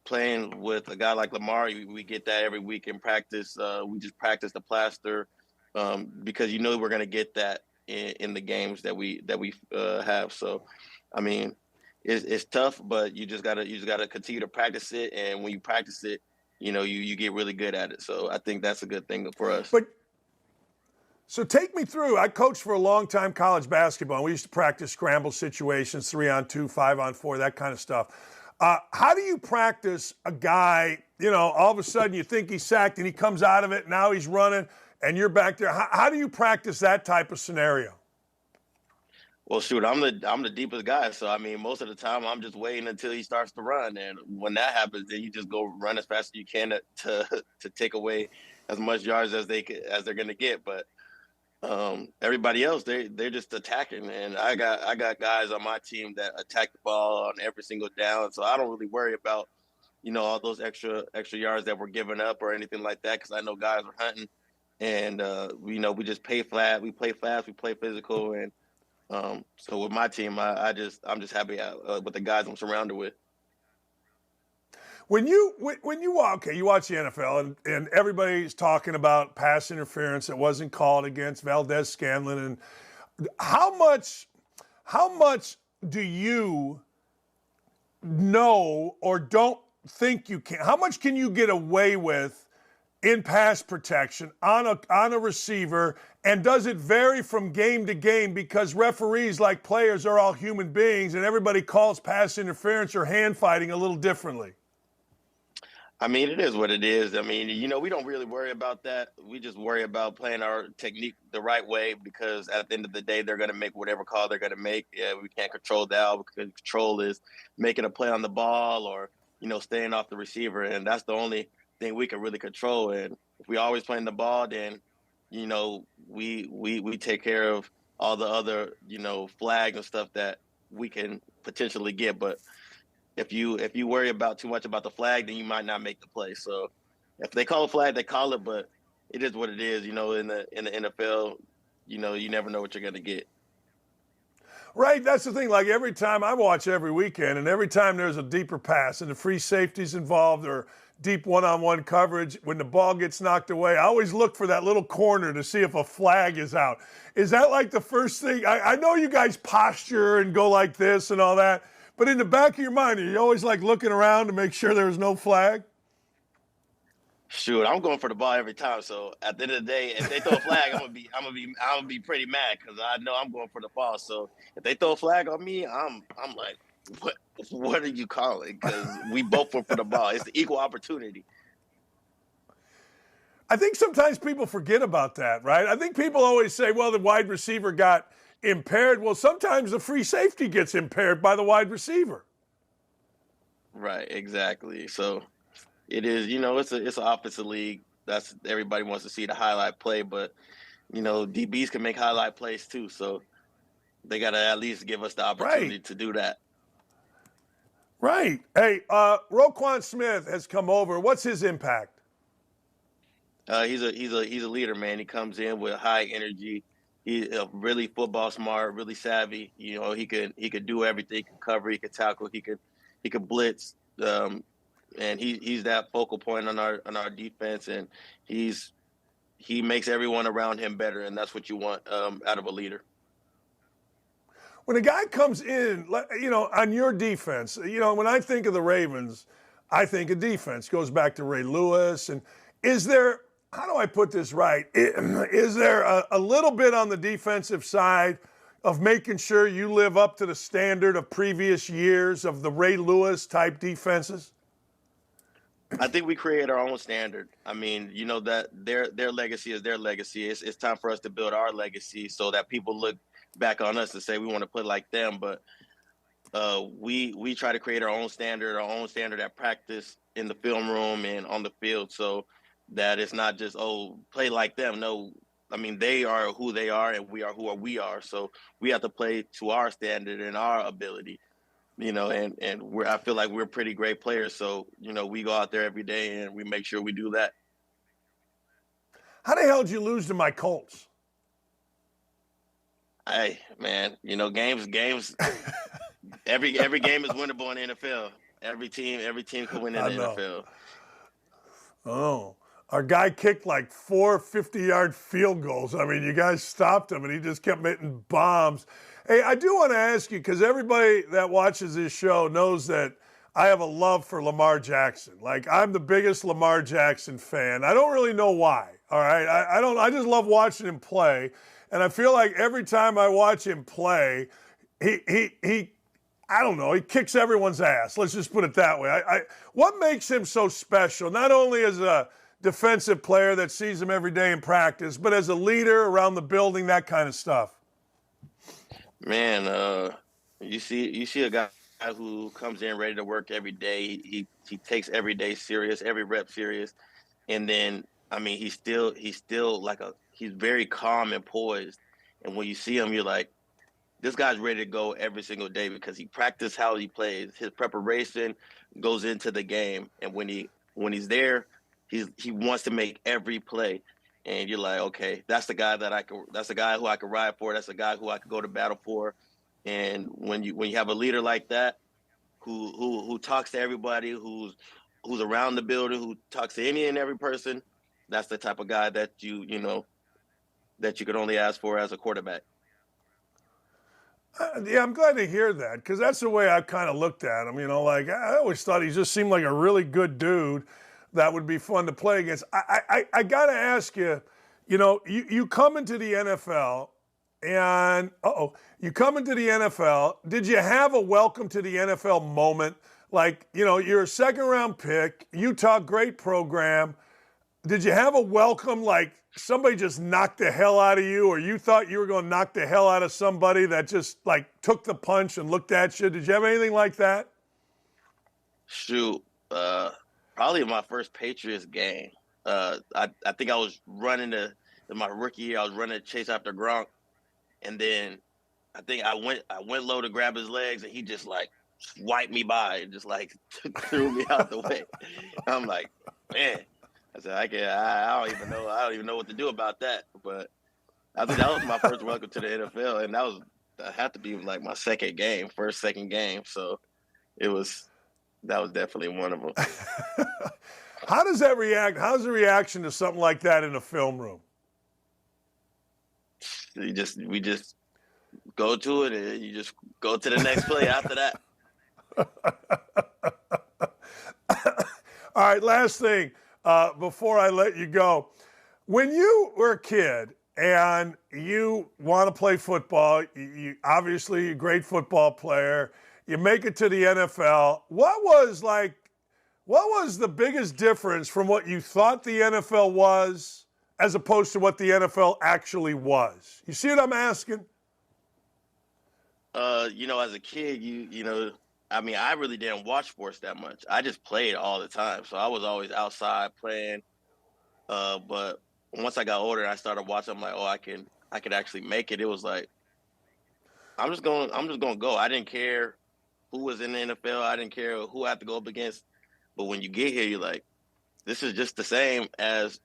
playing with a guy like Lamar, we get that every week in practice. We just practice the plaster because we're going to get that in the games that we have. So, I mean, it's tough, but you just gotta continue to practice it, and when you practice it, you get really good at it. So I think that's a good thing for us. But so take me through. I coached for a long time college basketball, and we used to practice scramble situations, 3-on-2, 5-on-4, that kind of stuff. How do you practice a guy? All of a sudden you think he's sacked, and he comes out of it. Now he's running, and you're back there. How do you practice that type of scenario? Well, shoot, I'm the deepest guy, so I mean, most of the time I'm just waiting until he starts to run, and when that happens, then you just go run as fast as you can to take away as much yards as they're gonna get. But everybody else, they're just attacking, and I got guys on my team that attack the ball on every single down, so I don't really worry about all those extra yards that we're giving up or anything like that, because I know guys are hunting, and we just play flat, we play fast, we play physical, and so with my team, I'm just happy with the guys I'm surrounded with. When you watch the NFL and everybody's talking about pass interference that wasn't called against Valdez-Scanlon, and how much do you know or don't think you can? How much can you get away with in pass protection on a receiver, and does it vary from game to game because referees, like players, are all human beings and everybody calls pass interference or hand fighting a little differently? I mean, it is what it is. I mean, we don't really worry about that. We just worry about playing our technique the right way, because at the end of the day, they're going to make whatever call they're going to make. Yeah, we can't control that. All we can control is making a play on the ball or, staying off the receiver, and that's the only thing we can really control. And if we always playing the ball, then we take care of all the other flags and stuff that we can potentially get. But if you worry about too much about the flag, then you might not make the play. So if they call a flag, they call it, but it is what it is. In the NFL, you never know what you're gonna get. Right, that's the thing. Like every time I watch every weekend, and every time there's a deeper pass and the free safety's involved or deep one-on-one coverage, when the ball gets knocked away, I always look for that little corner to see if a flag is out. Is that like the first thing? I know you guys posture and go like this and all that, but in the back of your mind, are you always like looking around to make sure there's no flag? Shoot, I'm going for the ball every time. So at the end of the day, if they throw a flag, I'm gonna be pretty mad, because I know I'm going for the ball. So if they throw a flag on me, I'm like, what are you calling? Because we both went for the ball. It's the equal opportunity. I think sometimes people forget about that, right? I think people always say, well, the wide receiver got impaired. Well, sometimes the free safety gets impaired by the wide receiver. Right, exactly. So it is, it's an offensive league. That's everybody wants to see the highlight play, but DBs can make highlight plays too. So they got to at least give us the opportunity to do that. Right. Hey, Roquan Smith has come over. What's his impact? He's a leader, man. He comes in with high energy. He's really football smart, really savvy. He could do everything. He can cover. He could tackle. He could blitz. And he's that focal point on our defense, and he makes everyone around him better, and that's what you want out of a leader. When a guy comes in, on your defense, when I think of the Ravens, I think of defense. Goes back to Ray Lewis. And is there, how do I put this right? Is there a little bit on the defensive side of making sure you live up to the standard of previous years of the Ray Lewis type defenses? I think we create our own standard. I mean, that their legacy is their legacy. It's time for us to build our legacy so that people look back on us and say we want to play like them. But we try to create our own standard at practice, in the film room, and on the field, so that it's not just, play like them. No, I mean, they are who they are, and we are who we are. So we have to play to our standard and our ability. and I feel like we're pretty great players. So, we go out there every day and we make sure we do that. How the hell did you lose to my Colts? Hey, man, games. every game is winnable in the NFL. Every team can win in the NFL. Oh, our guy kicked like 4 50-yard field goals. I mean, you guys stopped him, and he just kept hitting bombs. Hey, I do want to ask you, because everybody that watches this show knows that I have a love for Lamar Jackson. Like, I'm the biggest Lamar Jackson fan. I don't really know why, all right? I just love watching him play, and I feel like every time I watch him play, he I don't know, he kicks everyone's ass. Let's just put it that way. What makes him so special, not only as a defensive player that sees him every day in practice, but as a leader around the building, that kind of stuff? Man, you see a guy who comes in ready to work every day. He takes every day serious, every rep serious, and then he's still he's very calm and poised. And when you see him, you're like, this guy's ready to go every single day because he practiced how he plays. His preparation goes into the game, and when he's there, he wants to make every play. And you're like, okay, that's the guy that's the guy who I could ride for. That's the guy who I could go to battle for. And when you have a leader like that, who talks to everybody, who's around the building, who talks to any and every person, that's the type of guy that you could only ask for as a quarterback. Yeah, I'm glad to hear that, because that's the way I kind of looked at him. I always thought he just seemed like a really good dude that would be fun to play against. I got to ask you, you come into the NFL, and you come into the NFL. Did you have a welcome to the NFL moment? Like, you're a second-round pick, Utah, great program. Did you have a welcome, like somebody just knocked the hell out of you, or you thought you were going to knock the hell out of somebody that just, like, took the punch and looked at you? Did you have anything like that? Shoot. Probably my first Patriots game. I think I was running in my rookie year. I was running to chase after Gronk, and then I think I went low to grab his legs, and he just like swiped me by and just like threw me out the way. I'm like, man. I said, I don't even know what to do about that. But I think that was my first welcome to the NFL, and that had to be like my second game. So that was definitely one of them. How does that react? How's the reaction to something like that in a film room? We just go to it, and you just go to the next play after that. All right, last thing before I let you go. When you were a kid and you want to play football, you obviously a great football player, you make it to the NFL. What was the biggest difference from what you thought the NFL was as opposed to what the NFL actually was? You see what I'm asking? As a kid, I really didn't watch sports that much. I just played all the time. So I was always outside playing. But once I got older and I started watching, I'm like, I could actually make it. It was like, I'm just going to go. I didn't care who was in the NFL. I didn't care who I had to go up against. But when you get here, you're like, this is just the same as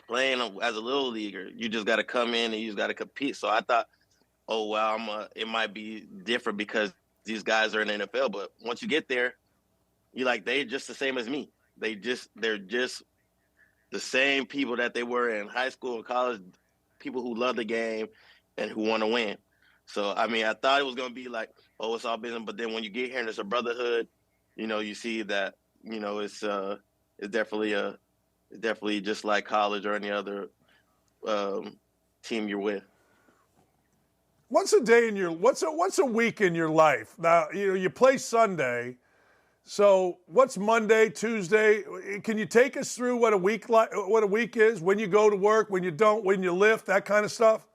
playing as a little leaguer. You just got to come in and you just got to compete. So I thought, it might be different because these guys are in the NFL. But once you get there, you're like, they're just the same as me. They're just the same people that they were in high school and college, people who love the game and who want to win. So, I thought it was going to be like, it's all business. But then when you get here and it's a brotherhood, you see that, it's definitely just like college or any other team you're with. What's a week in your life? Now, you play Sunday. So what's Monday, Tuesday? Can you take us through what a week is, when you go to work, when you don't, when you lift, that kind of stuff?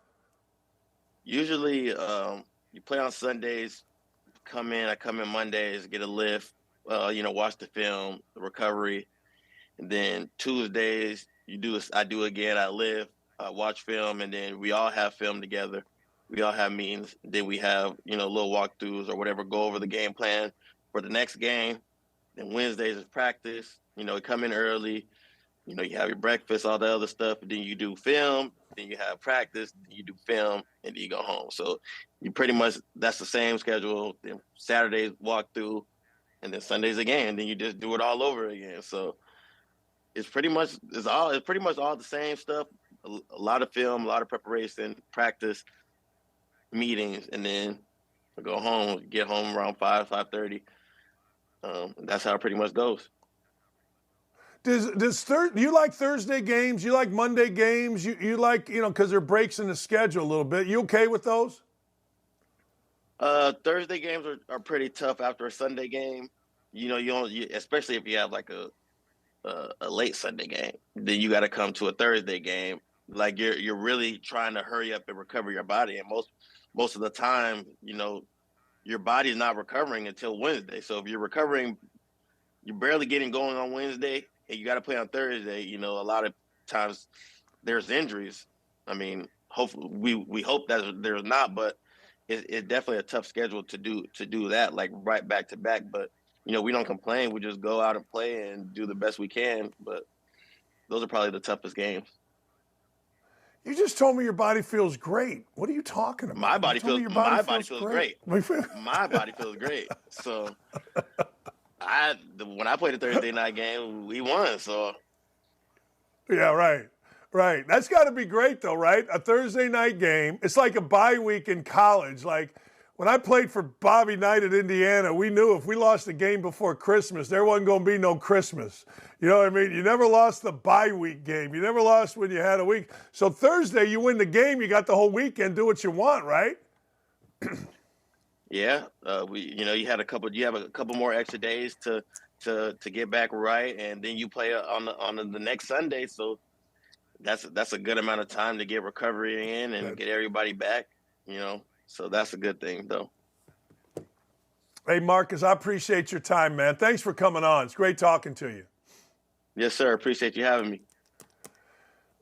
Usually you play on Sundays, I come in Mondays, get a lift, watch the film, the recovery. And then Tuesdays I do again, I lift, I watch film, and then we all have film together. We all have meetings. Then we have, little walkthroughs or whatever, go over the game plan for the next game. Then Wednesdays is practice. Come in early. You have your breakfast, all the other stuff. And then you do film. Then you have practice. Then you do film. And then you go home. So you pretty much, that's the same schedule. Then Saturdays walkthrough. And then Sundays again. And then you just do it all over again. So it's pretty much all the same stuff. A lot of film, a lot of preparation, practice, meetings, and then I go home, get home around 5:30. That's how it pretty much goes. Do you like Thursday games? You like Monday games? You like, because there are breaks in the schedule a little bit. You okay with those? Thursday games are pretty tough after a Sunday game. Especially if you have like a late Sunday game, then you got to come to a Thursday game. Like you're really trying to hurry up and recover your body, and most of the time, your body's not recovering until Wednesday. So if you're recovering, you're barely getting going on Wednesday, and you got to play on Thursday. A lot of times there's injuries. I mean, hopefully we hope that there's not, but it's definitely a tough schedule to do that, like right back to back. But we don't complain. We just go out and play and do the best we can. But those are probably the toughest games. You just told me your body feels great. What are you talking about? My body feels great. My body feels great. So when I played a Thursday night game, we won. So yeah, right. That's got to be great though, right? A Thursday night game. It's like a bye week in college. Like when I played for Bobby Knight at Indiana, we knew if we lost a game before Christmas, there wasn't going to be no Christmas. You know what I mean? You never lost the bye week game. You never lost when you had a week. So Thursday, you win the game, you got the whole weekend, do what you want, right? Yeah. You have a couple more extra days to get back right, and then you play on the next Sunday. So that's a good amount of time to get recovery in and get everybody back. So that's a good thing, though. Hey, Marcus, I appreciate your time, man. Thanks for coming on. It's great talking to you. Yes, sir. Appreciate you having me.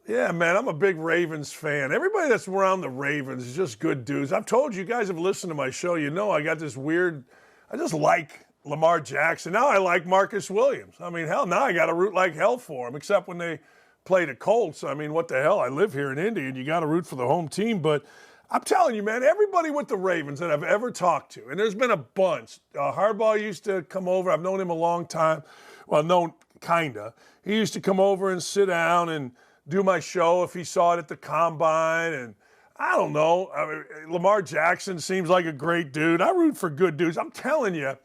Yeah, man, I'm a big Ravens fan. Everybody that's around the Ravens is just good dudes. I've told you guys have listened to my show. I got this weird – I just like Lamar Jackson. Now I like Marcus Williams. I mean, hell, now I got to root like hell for him, except when they play the Colts. I mean, what the hell? I live here in Indy, and you got to root for the home team. But I'm telling you, man, everybody with the Ravens that I've ever talked to, and there's been a bunch. Harbaugh used to come over. I've known him a long time. Well, kinda. He used to come over and sit down and do my show if he saw it at the Combine. And I don't know. I mean, Lamar Jackson seems like a great dude. I root for good dudes. I'm telling you.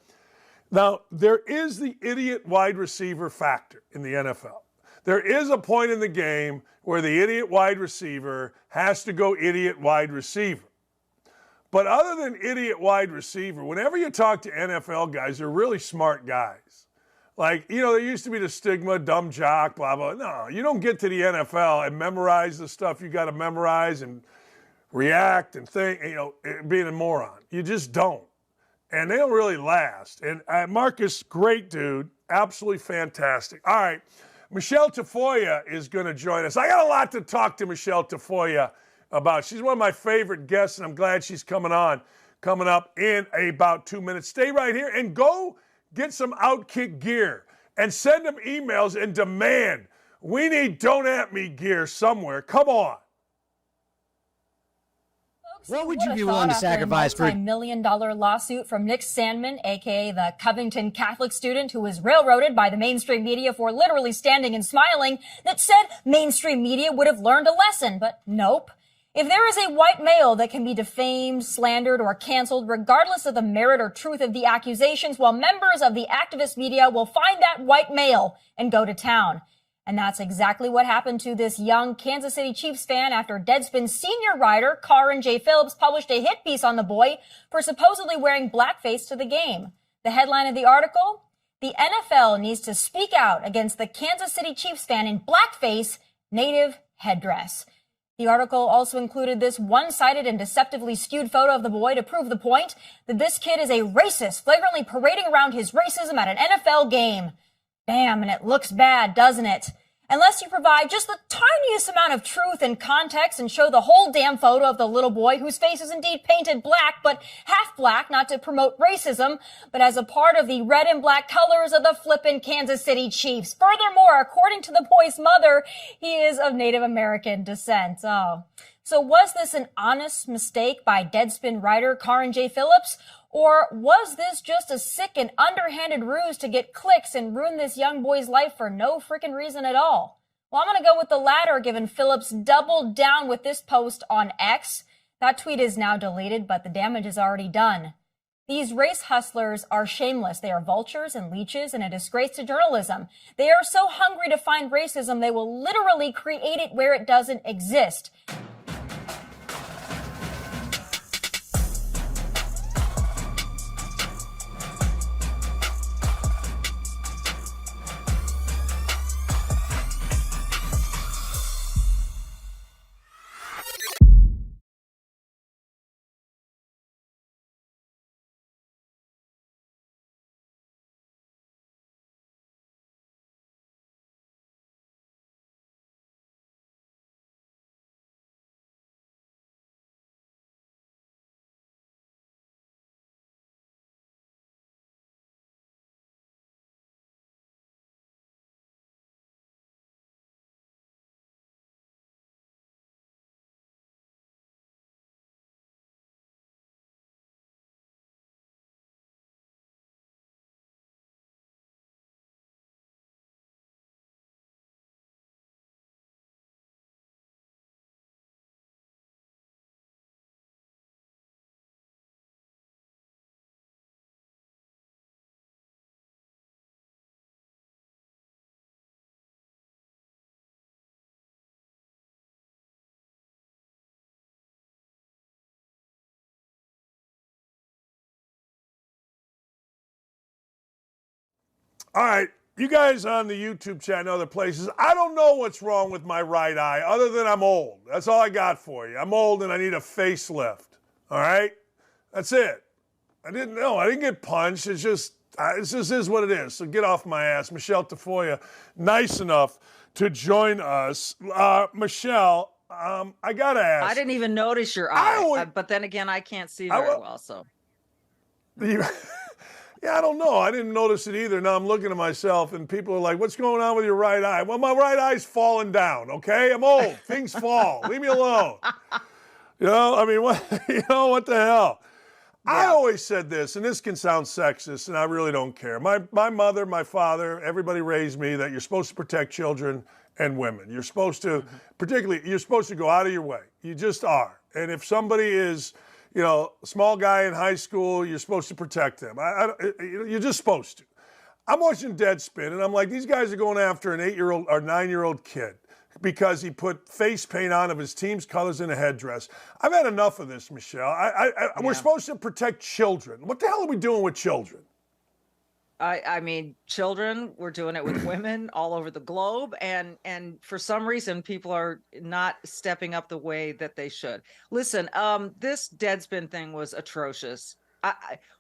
Now, there is the idiot wide receiver factor in the NFL. There is a point in the game where the idiot wide receiver has to go idiot wide receiver. But other than idiot wide receiver, whenever you talk to NFL guys, they're really smart guys. Like, there used to be the stigma, dumb jock, blah, blah. No, you don't get to the NFL and memorize the stuff you got to memorize and react and think, being a moron. You just don't. And they don't really last. And Marcus, great dude, absolutely fantastic. All right, Michelle Tafoya is going to join us. I got a lot to talk to Michelle Tafoya about. She's one of my favorite guests, and I'm glad she's coming up in about 2 minutes. Stay right here and go get some Outkick gear and send them emails and demand, we need Don't At Me gear somewhere. Come on. What would you be willing to sacrifice for a multi-million-dollar lawsuit from Nick Sandman, a.k.a. the Covington Catholic student who was railroaded by the mainstream media for literally standing and smiling, that said mainstream media would have learned a lesson, but nope. If there is a white male that can be defamed, slandered, or canceled regardless of the merit or truth of the accusations, well, members of the activist media will find that white male and go to town. And that's exactly what happened to this young Kansas City Chiefs fan after Deadspin senior writer Karin J. Phillips published a hit piece on the boy for supposedly wearing blackface to the game. The headline of the article, the NFL needs to speak out against the Kansas City Chiefs fan in blackface native headdress. The article also included this one-sided and deceptively skewed photo of the boy to prove the point that this kid is a racist, flagrantly parading around his racism at an NFL game. Damn, and it looks bad, doesn't it? unless you provide just the tiniest amount of truth and context and show the whole damn photo of the little boy whose face is indeed painted black, but half black, not to promote racism, but as a part of the red and black colors of the flippin' Kansas City Chiefs. Furthermore, according to the boy's mother, he is of Native American descent. Oh. So was this an honest mistake by Deadspin writer Karin J. Phillips? Or was this just a sick and underhanded ruse to get clicks and ruin this young boy's life for no freaking reason at all? Well, I'm going to go with the latter, given Phillips doubled down with this post on X. That tweet is now deleted, but the damage is already done. These race hustlers are shameless. They are vultures and leeches and a disgrace to journalism. They are so hungry to find racism, they will literally create it where it doesn't exist. All right, you guys on the YouTube chat and other places, I don't know what's wrong with my right eye other than I'm old. That's all I got for you. I'm old and I need a facelift. All right? That's it. I didn't know. I didn't get punched. It just is what it is. So get off my ass. Michelle Tafoya, nice enough to join us. Michelle, I got to ask. I didn't even notice your eye, but then again, I can't see very well, so. Yeah, I don't know. I didn't notice it either. Now I'm looking at myself and people are like, what's going on with your right eye? Well, my right eye's falling down, okay? I'm old. Things fall. Leave me alone. You know, I mean, what the hell? Yeah. I always said this, and this can sound sexist, and I really don't care. My mother, my father, everybody raised me that you're supposed to protect children and women. You're supposed to, particularly, you're supposed to go out of your way. You just are. And if somebody is, you know, a small guy in high school, you're supposed to protect them. You're just supposed to. I'm watching Deadspin, and I'm like, these guys are going after an 8-year-old or 9-year-old kid because he put face paint on of his team's colors in a headdress. I've had enough of this, Michelle. We're supposed to protect children. What the hell are we doing with children? I mean, children, we're doing it with women all over the globe. And for some reason, people are not stepping up the way that they should. Listen, this Deadspin thing was atrocious.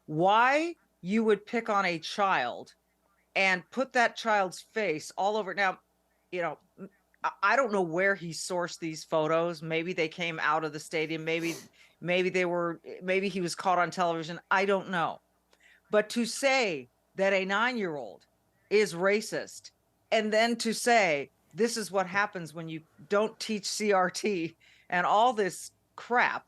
Why you would pick on a child and put that child's face all over. Now, you know, I don't know where he sourced these photos. Maybe they came out of the stadium. Maybe he was caught on television. I don't know. But to say that a 9-year-old is racist, and then to say this is what happens when you don't teach CRT and all this crap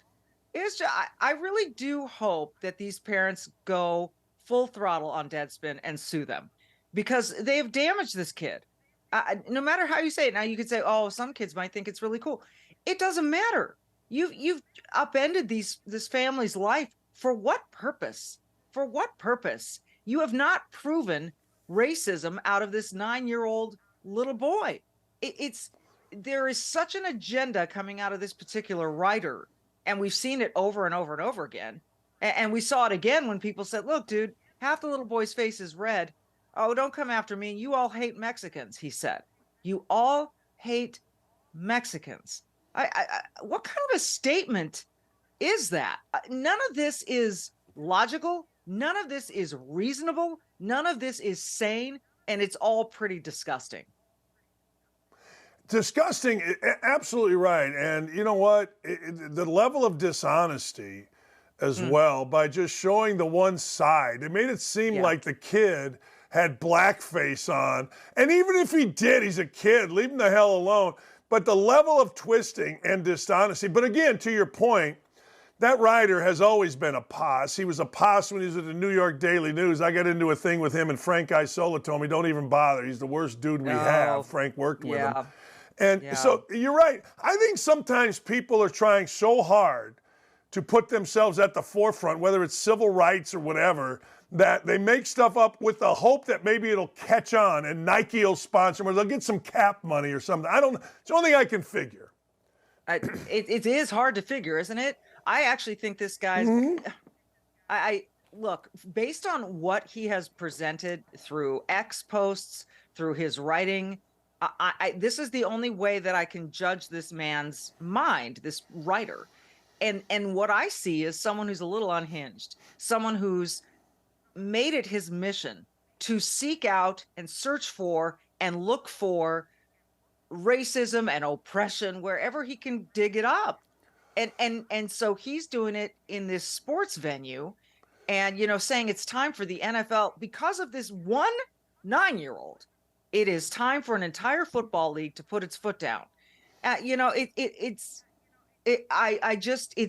is just, I really do hope that these parents go full throttle on Deadspin and sue them, because they have damaged this kid. No matter how you say it. Now you could say, oh, some kids might think it's really cool. It doesn't matter. You've upended this family's life. For what purpose? For what purpose? You have not proven racism out of this 9-year-old little boy. There is such an agenda coming out of this particular writer, and we've seen it over and over and over again. And we saw it again when people said, look, dude, half the little boy's face is red. Oh, don't come after me. You all hate Mexicans, he said. You all hate Mexicans. What kind of a statement is that? None of this is logical. None of this is reasonable. None of this is sane. And it's all pretty disgusting. Disgusting, absolutely right. And you know what? The level of dishonesty as well by just showing the one side. It made it seem like the kid had blackface on. And even if he did, he's a kid, leave him the hell alone. But the level of twisting and dishonesty. But again, to your point, that writer has always been a pos. He was a pos when he was at the New York Daily News. I got into a thing with him, and Frank Isola told me, don't even bother. He's the worst dude we have. Frank worked with him. And so you're right. I think sometimes people are trying so hard to put themselves at the forefront, whether it's civil rights or whatever, that they make stuff up with the hope that maybe it'll catch on and Nike will sponsor them or they'll get some cap money or something. I don't know. It's the only thing I can figure. It is hard to figure, isn't it? I actually think this guy's. I look, based on what he has presented through X posts, through his writing, this is the only way that I can judge this man's mind, this writer. And what I see is someone who's a little unhinged, someone who's made it his mission to seek out and search for and look for racism and oppression wherever he can dig it up. And so he's doing it in this sports venue and, you know, saying it's time for the NFL because of this one 9-year-old. It is time for an entire football league to put its foot down. You know, it's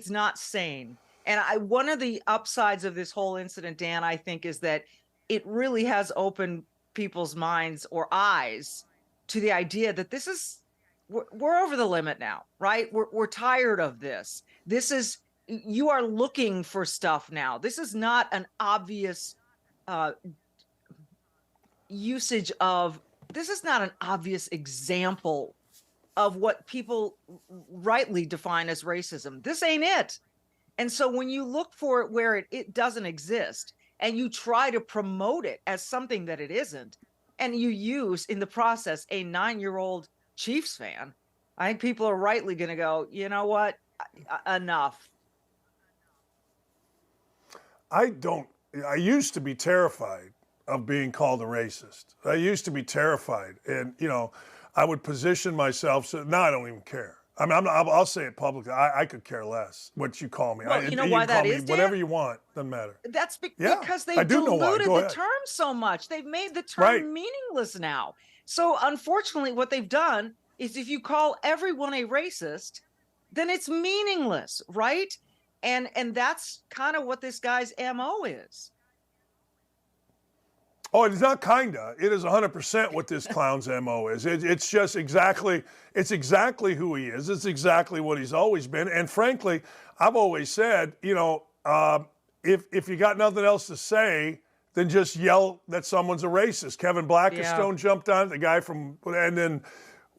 not sane. And one of the upsides of this whole incident, Dan, I think, is that it really has opened people's minds or eyes to the idea that this is, we're over the limit now, right? We're tired of this. You are looking for stuff now. This is not an obvious usage of, this is not an obvious example of what people rightly define as racism. This ain't it. And so when you look for it where it doesn't exist and you try to promote it as something that it isn't, and you use in the process a 9-year-old Chiefs fan, I think people are rightly going to go, you know what, enough. I used to be terrified of being called a racist. I used to be terrified. And, you know, I would position myself. So now I don't even care. I mean, I'll say it publicly. I could care less what you call me. Well, you know why that is, Dan? Whatever you want. Doesn't matter. That's because they've diluted the term so much. They've made the term meaningless now. So unfortunately, what they've done is if you call everyone a racist, then it's meaningless, right? And that's kind of what this guy's MO is. Oh, it's not kinda. It is 100% what this clown's MO is. It's just exactly who he is. It's exactly what he's always been. And frankly, I've always said, you know, if you got nothing else to say, then just yell that someone's a racist. Kevin Blackistone jumped on, the guy from, and then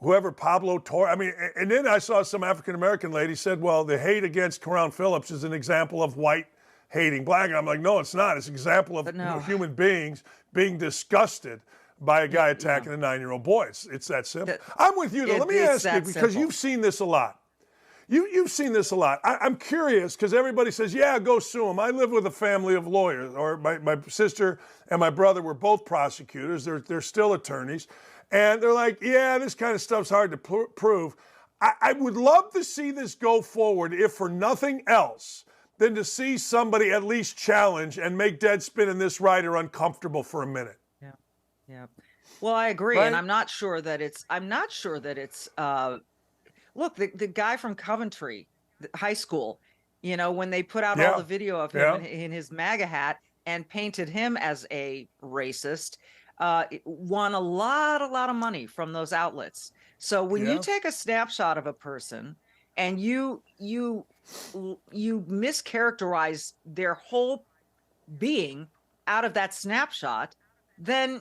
whoever, Pablo Torre. I mean, and then I saw some African-American lady said, well, the hate against Coron Phillips is an example of white hating black. And I'm like, no, it's not. It's an example of human beings being disgusted by a guy attacking a 9-year-old boy. It's that simple. I'm with you, though. Let me ask you, because you've seen this a lot. You've seen this a lot. I'm curious, because everybody says, yeah, go sue him. I live with a family of lawyers, or my sister and my brother were both prosecutors. They're still attorneys. And they're like, yeah, this kind of stuff's hard to prove. I would love to see this go forward, if for nothing else, than to see somebody at least challenge and make Deadspin and this writer uncomfortable for a minute. Yeah. Well, I agree. Right? And I'm not sure that it's, look, the guy from Coventry High School, you know, when they put out all the video of him in his MAGA hat and painted him as a racist, won a lot of money from those outlets. So when you take a snapshot of a person and you mischaracterize their whole being out of that snapshot, then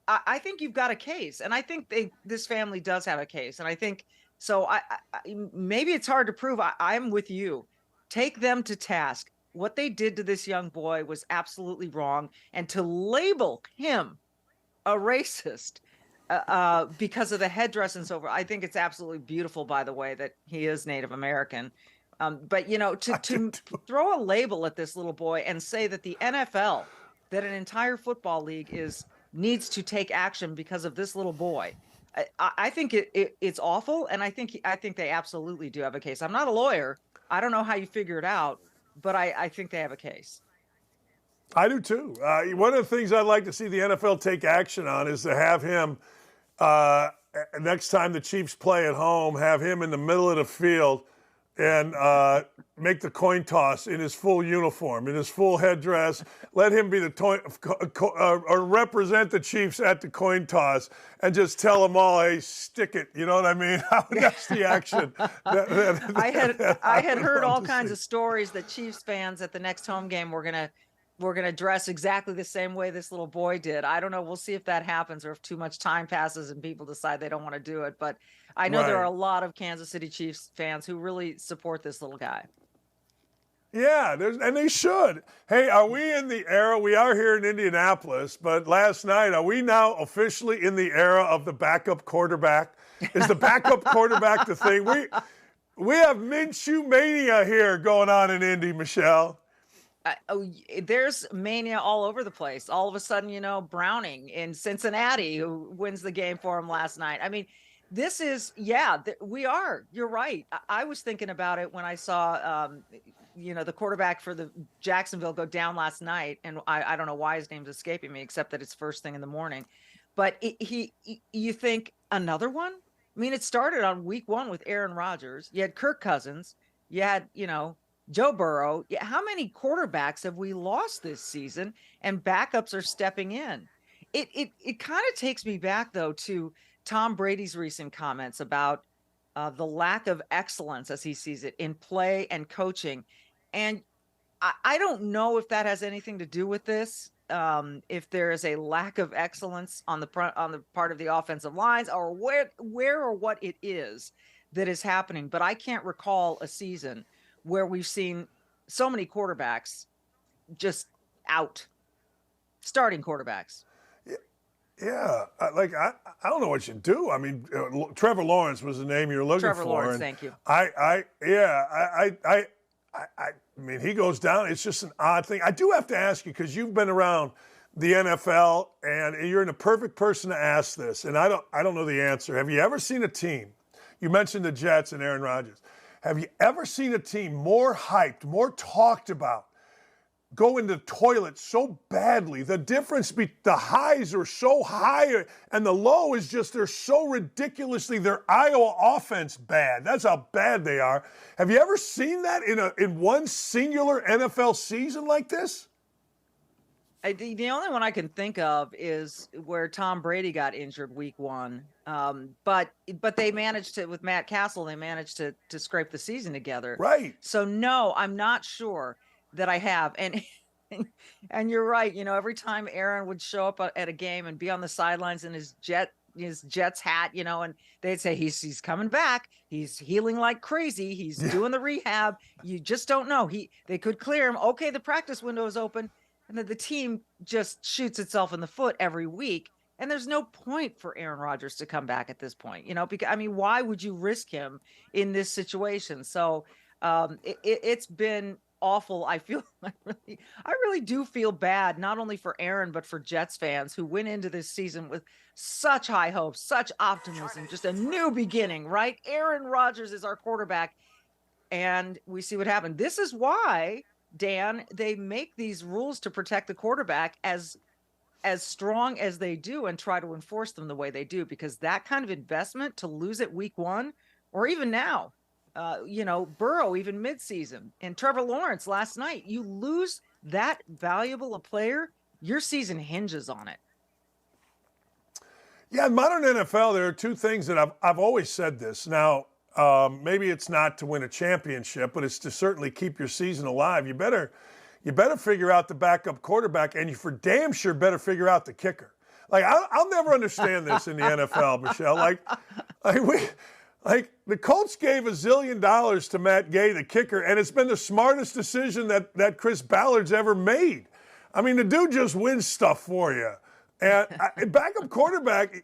I think you've got a case. And I think this family does have a case. And I think, so I maybe it's hard to prove. I'm with you. Take them to task. What they did to this young boy was absolutely wrong. And to label him a racist because of the headdress and so forth, I think it's absolutely beautiful, by the way, that he is Native American. But, you know, to throw a label at this little boy and say that the NFL, that an entire football league needs to take action because of this little boy, I think it's awful, and I think they absolutely do have a case. I'm not a lawyer. I don't know how you figure it out, but I think they have a case. I do too. One of the things I'd like to see the NFL take action on is to have him, next time the Chiefs play at home, have him in the middle of the field and make the coin toss in his full uniform, in his full headdress. Let him be or represent the Chiefs at the coin toss and just tell them all, hey, stick it. You know what I mean? That's the action. I had heard all kinds of stories that Chiefs fans at the next home game were gonna dress exactly the same way this little boy did. I don't know. We'll see if that happens or if too much time passes and people decide they don't want to do it. But I know there are a lot of Kansas City Chiefs fans who really support this little guy. Yeah, and they should. Hey, are we in the era? We are here in Indianapolis, but last night, are we now officially in the era of the backup quarterback? Is the backup quarterback the thing? We have Minshew mania here going on in Indy, Michelle. There's mania all over the place. All of a sudden, Browning in Cincinnati, who wins the game for him last night. I mean, this is, we are. You're right. I was thinking about it when I saw, the quarterback for the Jacksonville go down last night. And I don't know why his name's escaping me, except that it's first thing in the morning. But you think another one? I mean, it started on week 1 with Aaron Rodgers. You had Kirk Cousins. You had, Joe Burrow. How many quarterbacks have we lost this season and backups are stepping in? It kind of takes me back, though, to Tom Brady's recent comments about the lack of excellence, as he sees it, in play and coaching. And I don't know if that has anything to do with this, if there is a lack of excellence on the part of the offensive lines, or where or what it is that is happening. But I can't recall a season where we've seen so many quarterbacks just out, starting quarterbacks. Yeah, I don't know what you do. I mean, Trevor Lawrence was the name you were looking for. Trevor Lawrence, thank you. I mean, he goes down. It's just an odd thing. I do have to ask you, because you've been around the NFL and you're the perfect person to ask this, and I don't know the answer. Have you ever seen a team? You mentioned the Jets and Aaron Rodgers. Have you ever seen a team more hyped, more talked about, go in the toilet so badly? The difference, the highs are so high and the low is just, they're so ridiculously, their Iowa offense bad. That's how bad they are. Have you ever seen that in one singular NFL season like this? The only one I can think of is where Tom Brady got injured week 1. But they managed to, with Matt Castle, they managed to scrape the season together. Right. So no, I'm not sure that I have. And you're right. Every time Aaron would show up at a game and be on the sidelines in his Jets hat, and they'd say he's coming back. He's healing like crazy. He's doing the rehab. You just don't know. They could clear him. Okay, the practice window is open. And then the team just shoots itself in the foot every week. And there's no point for Aaron Rodgers to come back at this point, because, why would you risk him in this situation? So it's been awful. I feel I really do feel bad, not only for Aaron, but for Jets fans who went into this season with such high hopes, such optimism, just a new beginning, right? Aaron Rodgers is our quarterback. And we see what happened. This is why, Dan, they make these rules to protect the quarterback as strong as they do and try to enforce them the way they do, because that kind of investment to lose it week 1 or even now, Burrow even midseason and Trevor Lawrence last night, you lose that valuable a player, your season hinges on it. Yeah, in modern NFL, there are two things that I've always said this. Now, maybe it's not to win a championship, but it's to certainly keep your season alive. You better figure out the backup quarterback, and you for damn sure better figure out the kicker. I'll never understand this in the NFL, Michelle. The Colts gave $1 zillion to Matt Gay, the kicker, and it's been the smartest decision that Chris Ballard's ever made. I mean, the dude just wins stuff for you. And backup quarterback,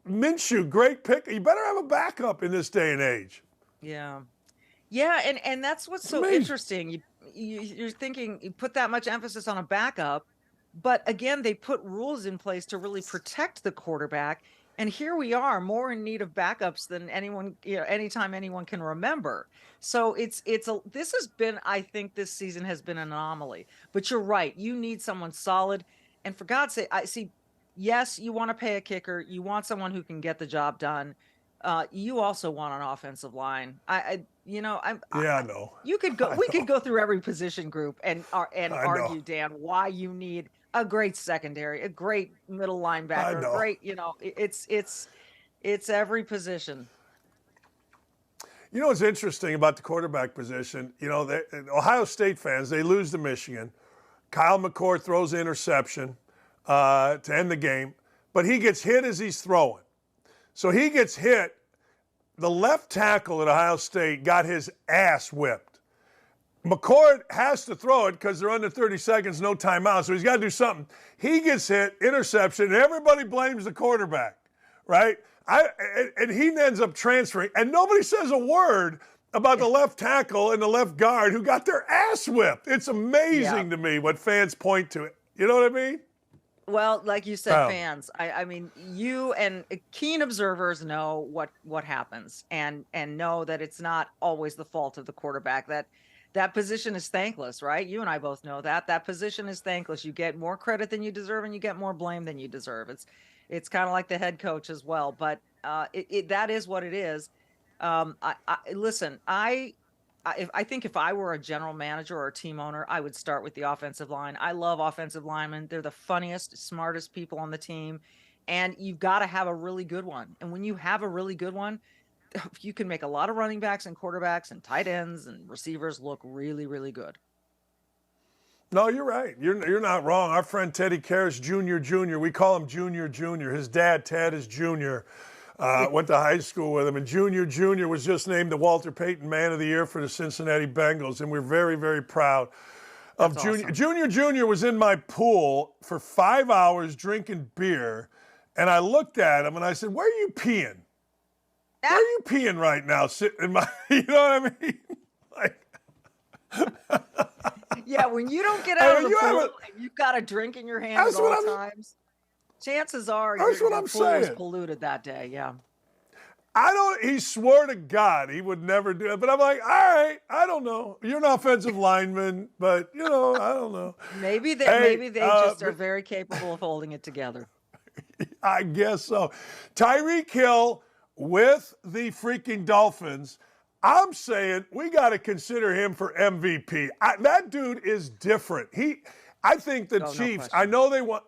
Minshew, great pick. You better have a backup in this day and age. Yeah. Yeah, and that's what's so interesting. You're thinking, you put that much emphasis on a backup, but again, they put rules in place to really protect the quarterback And here we are, more in need of backups than anyone, anytime anyone can remember. So this has been, I think this season has been an anomaly. But you're right, you need someone solid. And for God's sake, I see, yes, you want to pay a kicker, you want someone who can get the job done. You also want an offensive line. I know. We could go through every position group and argue, Dan, why you need a great secondary, a great middle linebacker, a great, it's every position. You know what's interesting about the quarterback position? Ohio State fans, they lose to Michigan. Kyle McCord throws an interception to end the game, but he gets hit as he's throwing. So he gets hit. The left tackle at Ohio State got his ass whipped. McCord has to throw it because they're under 30 seconds, no timeout, so he's got to do something. He gets hit, interception, and everybody blames the quarterback, right? And he ends up transferring, and nobody says a word about the left tackle and the left guard who got their ass whipped. It's amazing to me what fans point to it. You know what I mean? Well, like you said, fans. I mean, you and keen observers know what happens, and know that it's not always the fault of the quarterback. That position is thankless, right? You and I both know that position is thankless. You get more credit than you deserve, and you get more blame than you deserve. It's kind of like the head coach as well, but that is what it is. Listen, I think if I were a general manager or a team owner, I would start with the offensive line. I love offensive linemen. They're the funniest, smartest people on the team, and you've got to have a really good one. And when you have a really good one, you can make a lot of running backs and quarterbacks and tight ends and receivers look really, really good. No, you're right. You're not wrong. Our friend Teddy Karras Jr., we call him Jr. His dad, Ted, is Jr. Went to high school with him. And Jr. was just named the Walter Peyton Man of the Year for the Cincinnati Bengals. And we're very, very proud of Jr. Awesome. Jr. was in my pool for 5 hours drinking beer. And I looked at him and I said, "Where are you peeing? Where are you peeing right now?" Sitting in my, you know what I mean? Yeah, when you don't get out of the pool, you've got a drink in your hand at all times. Chances are your pool was polluted that day. Yeah. He swore to God he would never do it. But I'm like, all right, I don't know. You're an offensive lineman, but, I don't know. Maybe they just are very capable of holding it together. I guess so. Tyreek Hill with the freaking Dolphins. I'm saying we got to consider him for MVP. That dude is different. I think the Chiefs, I know they want.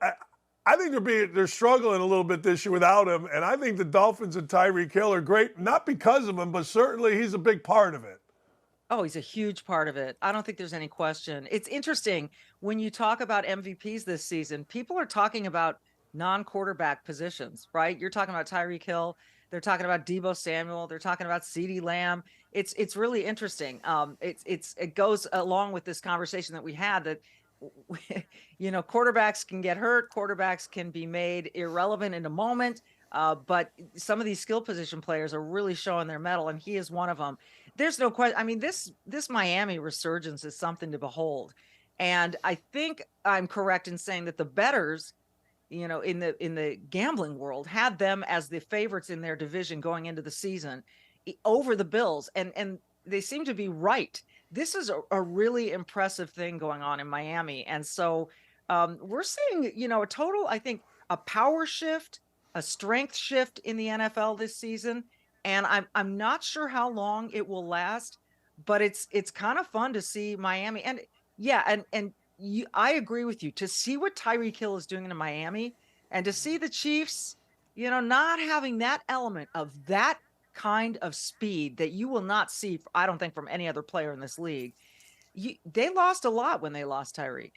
I think they're struggling a little bit this year without him, and I think the Dolphins and Tyreek Hill are great, not because of him, but certainly he's a big part of it. Oh, he's a huge part of it. I don't think there's any question. It's interesting when you talk about MVPs this season, people are talking about non-quarterback positions, right? You're talking about Tyreek Hill. They're talking about Deebo Samuel. They're talking about CeeDee Lamb. It's really interesting. It goes along with this conversation that we had that, quarterbacks can get hurt. Quarterbacks can be made irrelevant in a moment. But some of these skill position players are really showing their mettle, and he is one of them. There's no question. I mean, this Miami resurgence is something to behold. And I think I'm correct in saying that the bettors, in the gambling world, had them as the favorites in their division going into the season over the Bills. And they seem to be right. This is a really impressive thing going on in Miami. And so we're seeing, a total, I think, a power shift, a strength shift in the NFL this season. And I'm not sure how long it will last, but it's kind of fun to see Miami. And yeah, I agree with you. To see what Tyreek Hill is doing in Miami and to see the Chiefs, not having that element of that kind of speed that you will not see, I don't think, from any other player in this league. They lost a lot when they lost Tyreek.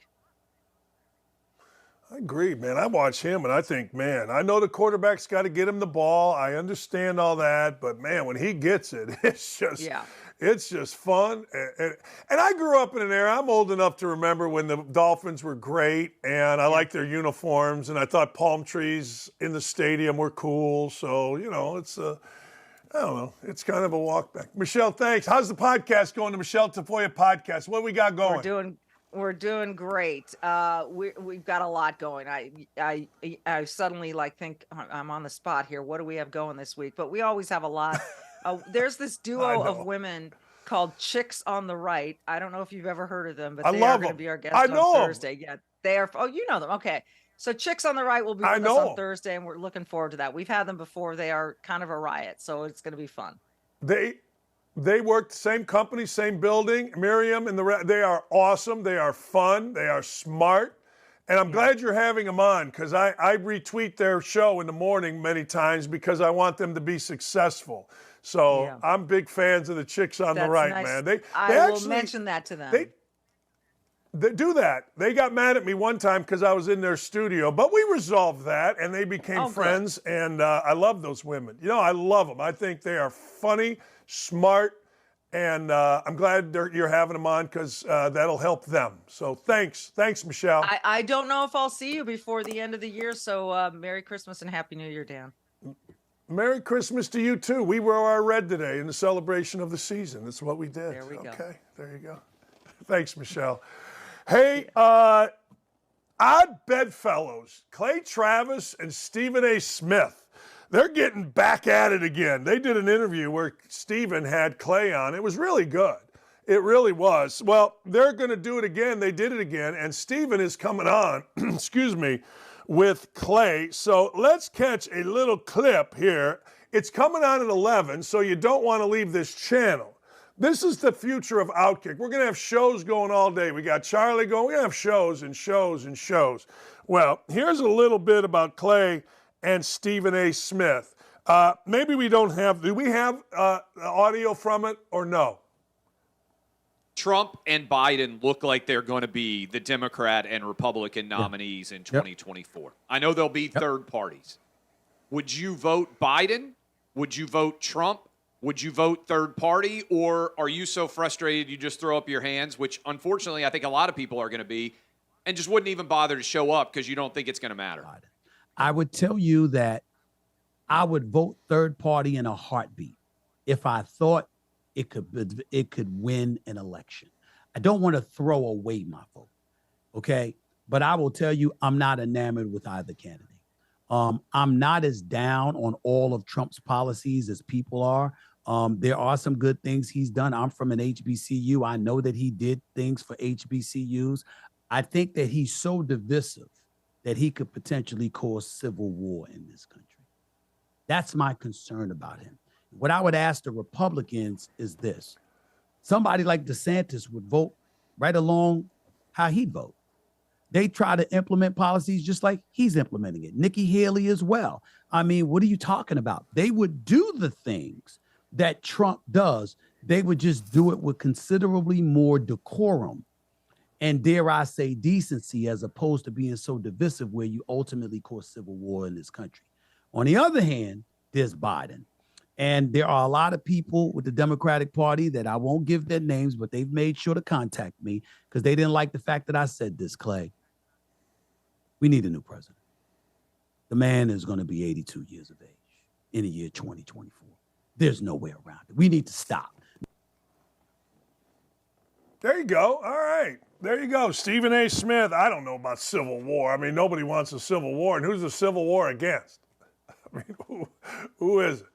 I agree, man. I watch him and I think, man, I know the quarterback's got to get him the ball. I understand all that, but man, when he gets it, it's just fun. And I grew up in an era, I'm old enough to remember when the Dolphins were great, and I liked their uniforms, and I thought palm trees in the stadium were cool. So, it's I don't know. It's kind of a walk back. Michelle, thanks. How's the podcast going, the Michelle Tafoya podcast? What we got going? We're doing great. We've got a lot going. I suddenly think I'm on the spot here. What do we have going this week? But we always have a lot. There's this duo of women called Chicks on the Right. I don't know if you've ever heard of them, but they are going to be our guest on Thursday. Yeah, they are. Oh, you know them. Okay. So Chicks on the Right will be with us on Thursday, and we're looking forward to that. We've had them before. They are kind of a riot, so it's going to be fun. They work the same company, same building. Miriam and they are awesome. They are fun. They are smart. And I'm glad you're having them on because I retweet their show in the morning many times because I want them to be successful. So I'm big fans of the Chicks on the Right, nice. man. I will mention that to them. They do that. They got mad at me one time because I was in their studio, but we resolved that, and they became friends, and I love those women. I love them. I think they are funny, smart, and I'm glad you're having them on because that'll help them. So thanks, Michelle. I don't know if I'll see you before the end of the year, so Merry Christmas and Happy New Year, Dan. Merry Christmas to you, too. We wore our red today in the celebration of the season. That's what we did. There we go. Okay, there you go. Thanks, Michelle. Hey, odd bedfellows, Clay Travis and Stephen A. Smith. They're getting back at it again. They did an interview where Stephen had Clay on. It was really good. It really was. Well, they're going to do it again. They did it again, and Stephen is coming on, with Clay. So let's catch a little clip here. It's coming on at 11, so you don't want to leave this channel. This is the future of Outkick. We're going to have shows going all day. We got Charlie going. We're going to have shows and shows and shows. Well, here's a little bit about Clay and Stephen A. Smith. Maybe we don't have, do we have audio from it or no? Trump and Biden look like they're going to be the Democrat and Republican nominees in 2024. I know there'll be third parties. Would you vote Biden? Would you vote Trump? Would you vote third party, or are you so frustrated you just throw up your hands, which unfortunately I think a lot of people are going to be, and just wouldn't even bother to show up because you don't think it's going to matter? I would tell you that I would vote third party in a heartbeat if I thought it could win an election. I don't want to throw away my vote, okay? But I will tell you I'm not enamored with either candidate. I'm not as down on all of Trump's policies as people are. There are some good things he's done. I'm from an HBCU. I know that he did things for HBCUs. I think that he's so divisive that he could potentially cause civil war in this country. That's my concern about him. What I would ask the Republicans is this. Somebody like DeSantis would vote right along how he'd vote. They try to implement policies just like he's implementing it. Nikki Haley as well. I mean, what are you talking about? They would do the things that Trump does. They would just do it with considerably more decorum and, dare I say, decency, as opposed to being so divisive where you ultimately cause civil war in this country. On the other hand, there's Biden. And there are a lot of people with the Democratic Party that I won't give their names, but they've made sure to contact me because they didn't like the fact that I said this, Clay. We need a new president. The man is going to be 82 years of age in the year 2024. There's no way around it. We need to stop. There you go. All right. There you go. Stephen A. Smith. I don't know about civil war. I mean, nobody wants a civil war. And who's the civil war against? I mean, who is it?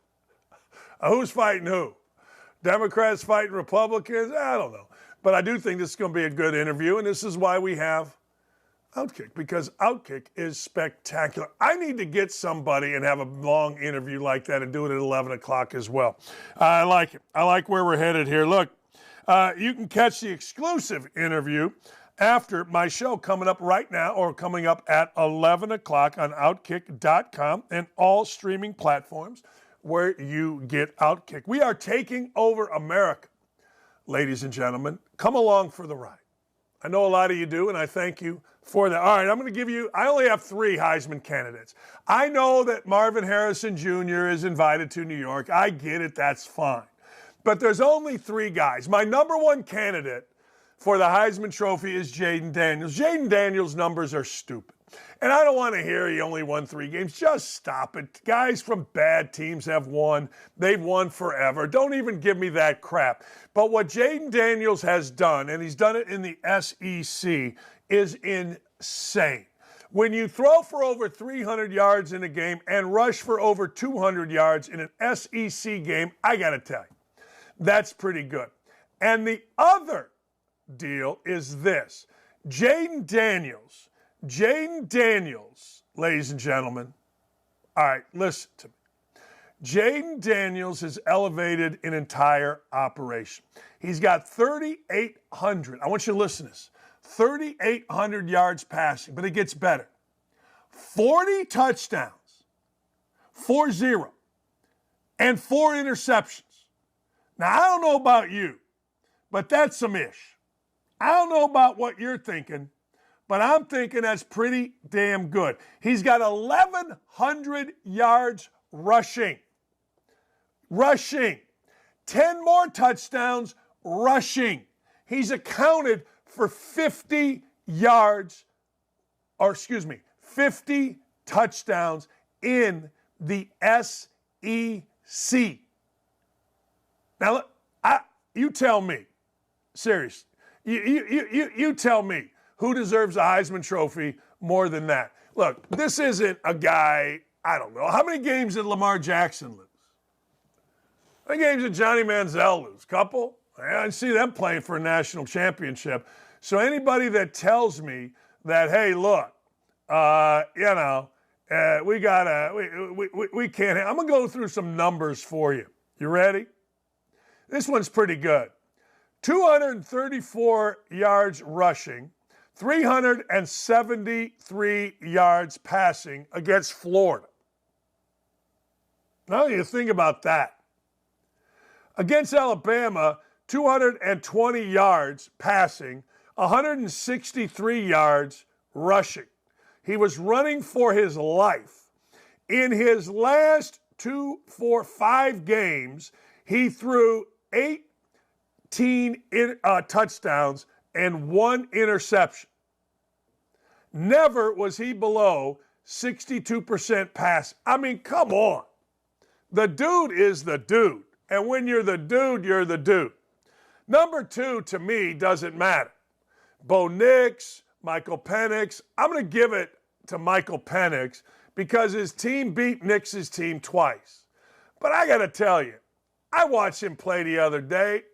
Who's fighting who? Democrats fighting Republicans? I don't know. But I do think this is going to be a good interview, and this is why we have Outkick, because Outkick is spectacular. I need to get somebody and have a long interview like that and do it at 11 o'clock as well. I like it. I like where we're headed here. Look, you can catch the exclusive interview after my show coming up right now or coming up at 11 o'clock on Outkick.com and all streaming platforms where you get Outkick. We are taking over America, ladies and gentlemen. Come along for the ride. I know a lot of you do, and I thank you for that. All right, I'm going to give you, I only have 3 Heisman candidates. I know that Marvin Harrison Jr. is invited to New York. I get it. That's fine. But there's only 3 guys. My number 1 candidate for the Heisman Trophy is Jaden Daniels. Jaden Daniels' numbers are stupid. And I don't want to hear he only won 3 games. Just stop it. Guys from bad teams have won. They've won forever. Don't even give me that crap. But what Jaden Daniels has done, and he's done it in the SEC, is insane. When you throw for over 300 yards in a game and rush for over 200 yards in an SEC game, I got to tell you, that's pretty good. And the other deal is this. Jaden Daniels, ladies and gentlemen, all right, listen to me. Jaden Daniels has elevated an entire operation. He's got 3,800. I want you to listen to this. 3,800 yards passing, but it gets better. 40 touchdowns, 4-0, and 4 interceptions. Now, I don't know about you, but that's some ish. I don't know about what you're thinking, but I'm thinking that's pretty damn good. He's got 1,100 yards rushing. 10 more touchdowns rushing. He's accounted for 50 touchdowns in the SEC. Now, you tell me, seriously, you tell me who deserves a Heisman Trophy more than that. Look, this isn't a guy, I don't know. How many games did Lamar Jackson lose? How many games did Johnny Manziel lose? Couple? I see them playing for a national championship. So anybody that tells me that, hey, look, we can't. I'm going to go through some numbers for you. You ready? This one's pretty good. 234 yards rushing, 373 yards passing against Florida. Now you think about that. Against Alabama, 220 yards passing, 163 yards rushing. He was running for his life. In his last 5 games, he threw 18 touchdowns and 1 interception. Never was he below 62% pass. I mean, come on. The dude is the dude. And when you're the dude, you're the dude. Number 2, to me, doesn't matter. Bo Nix, Michael Penix. I'm going to give it to Michael Penix because his team beat Nix's team twice. But I got to tell you, I watched him play the other day.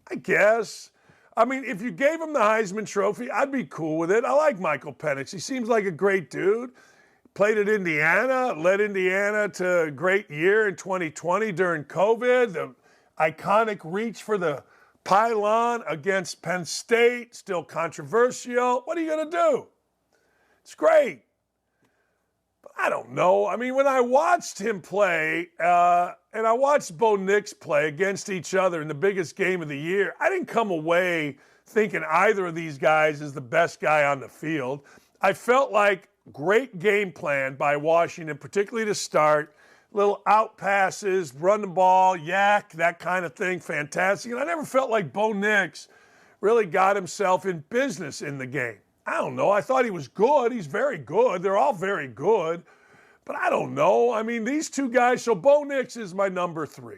I guess. I mean, if you gave him the Heisman Trophy, I'd be cool with it. I like Michael Penix. He seems like a great dude. Played at Indiana, led Indiana to a great year in 2020 during COVID. The iconic reach for the pylon against Penn State, still controversial. What are you going to do? It's great. But I don't know. I mean, when I watched him play, and I watched Bo Nix play against each other in the biggest game of the year, I didn't come away thinking either of these guys is the best guy on the field. I felt like great game plan by Washington, particularly to start. Little out passes, run the ball, yak, that kind of thing, fantastic. And I never felt like Bo Nix really got himself in business in the game. I don't know. I thought he was good. He's very good. They're all very good. But I don't know. I mean, these two guys, so Bo Nix is my number 3.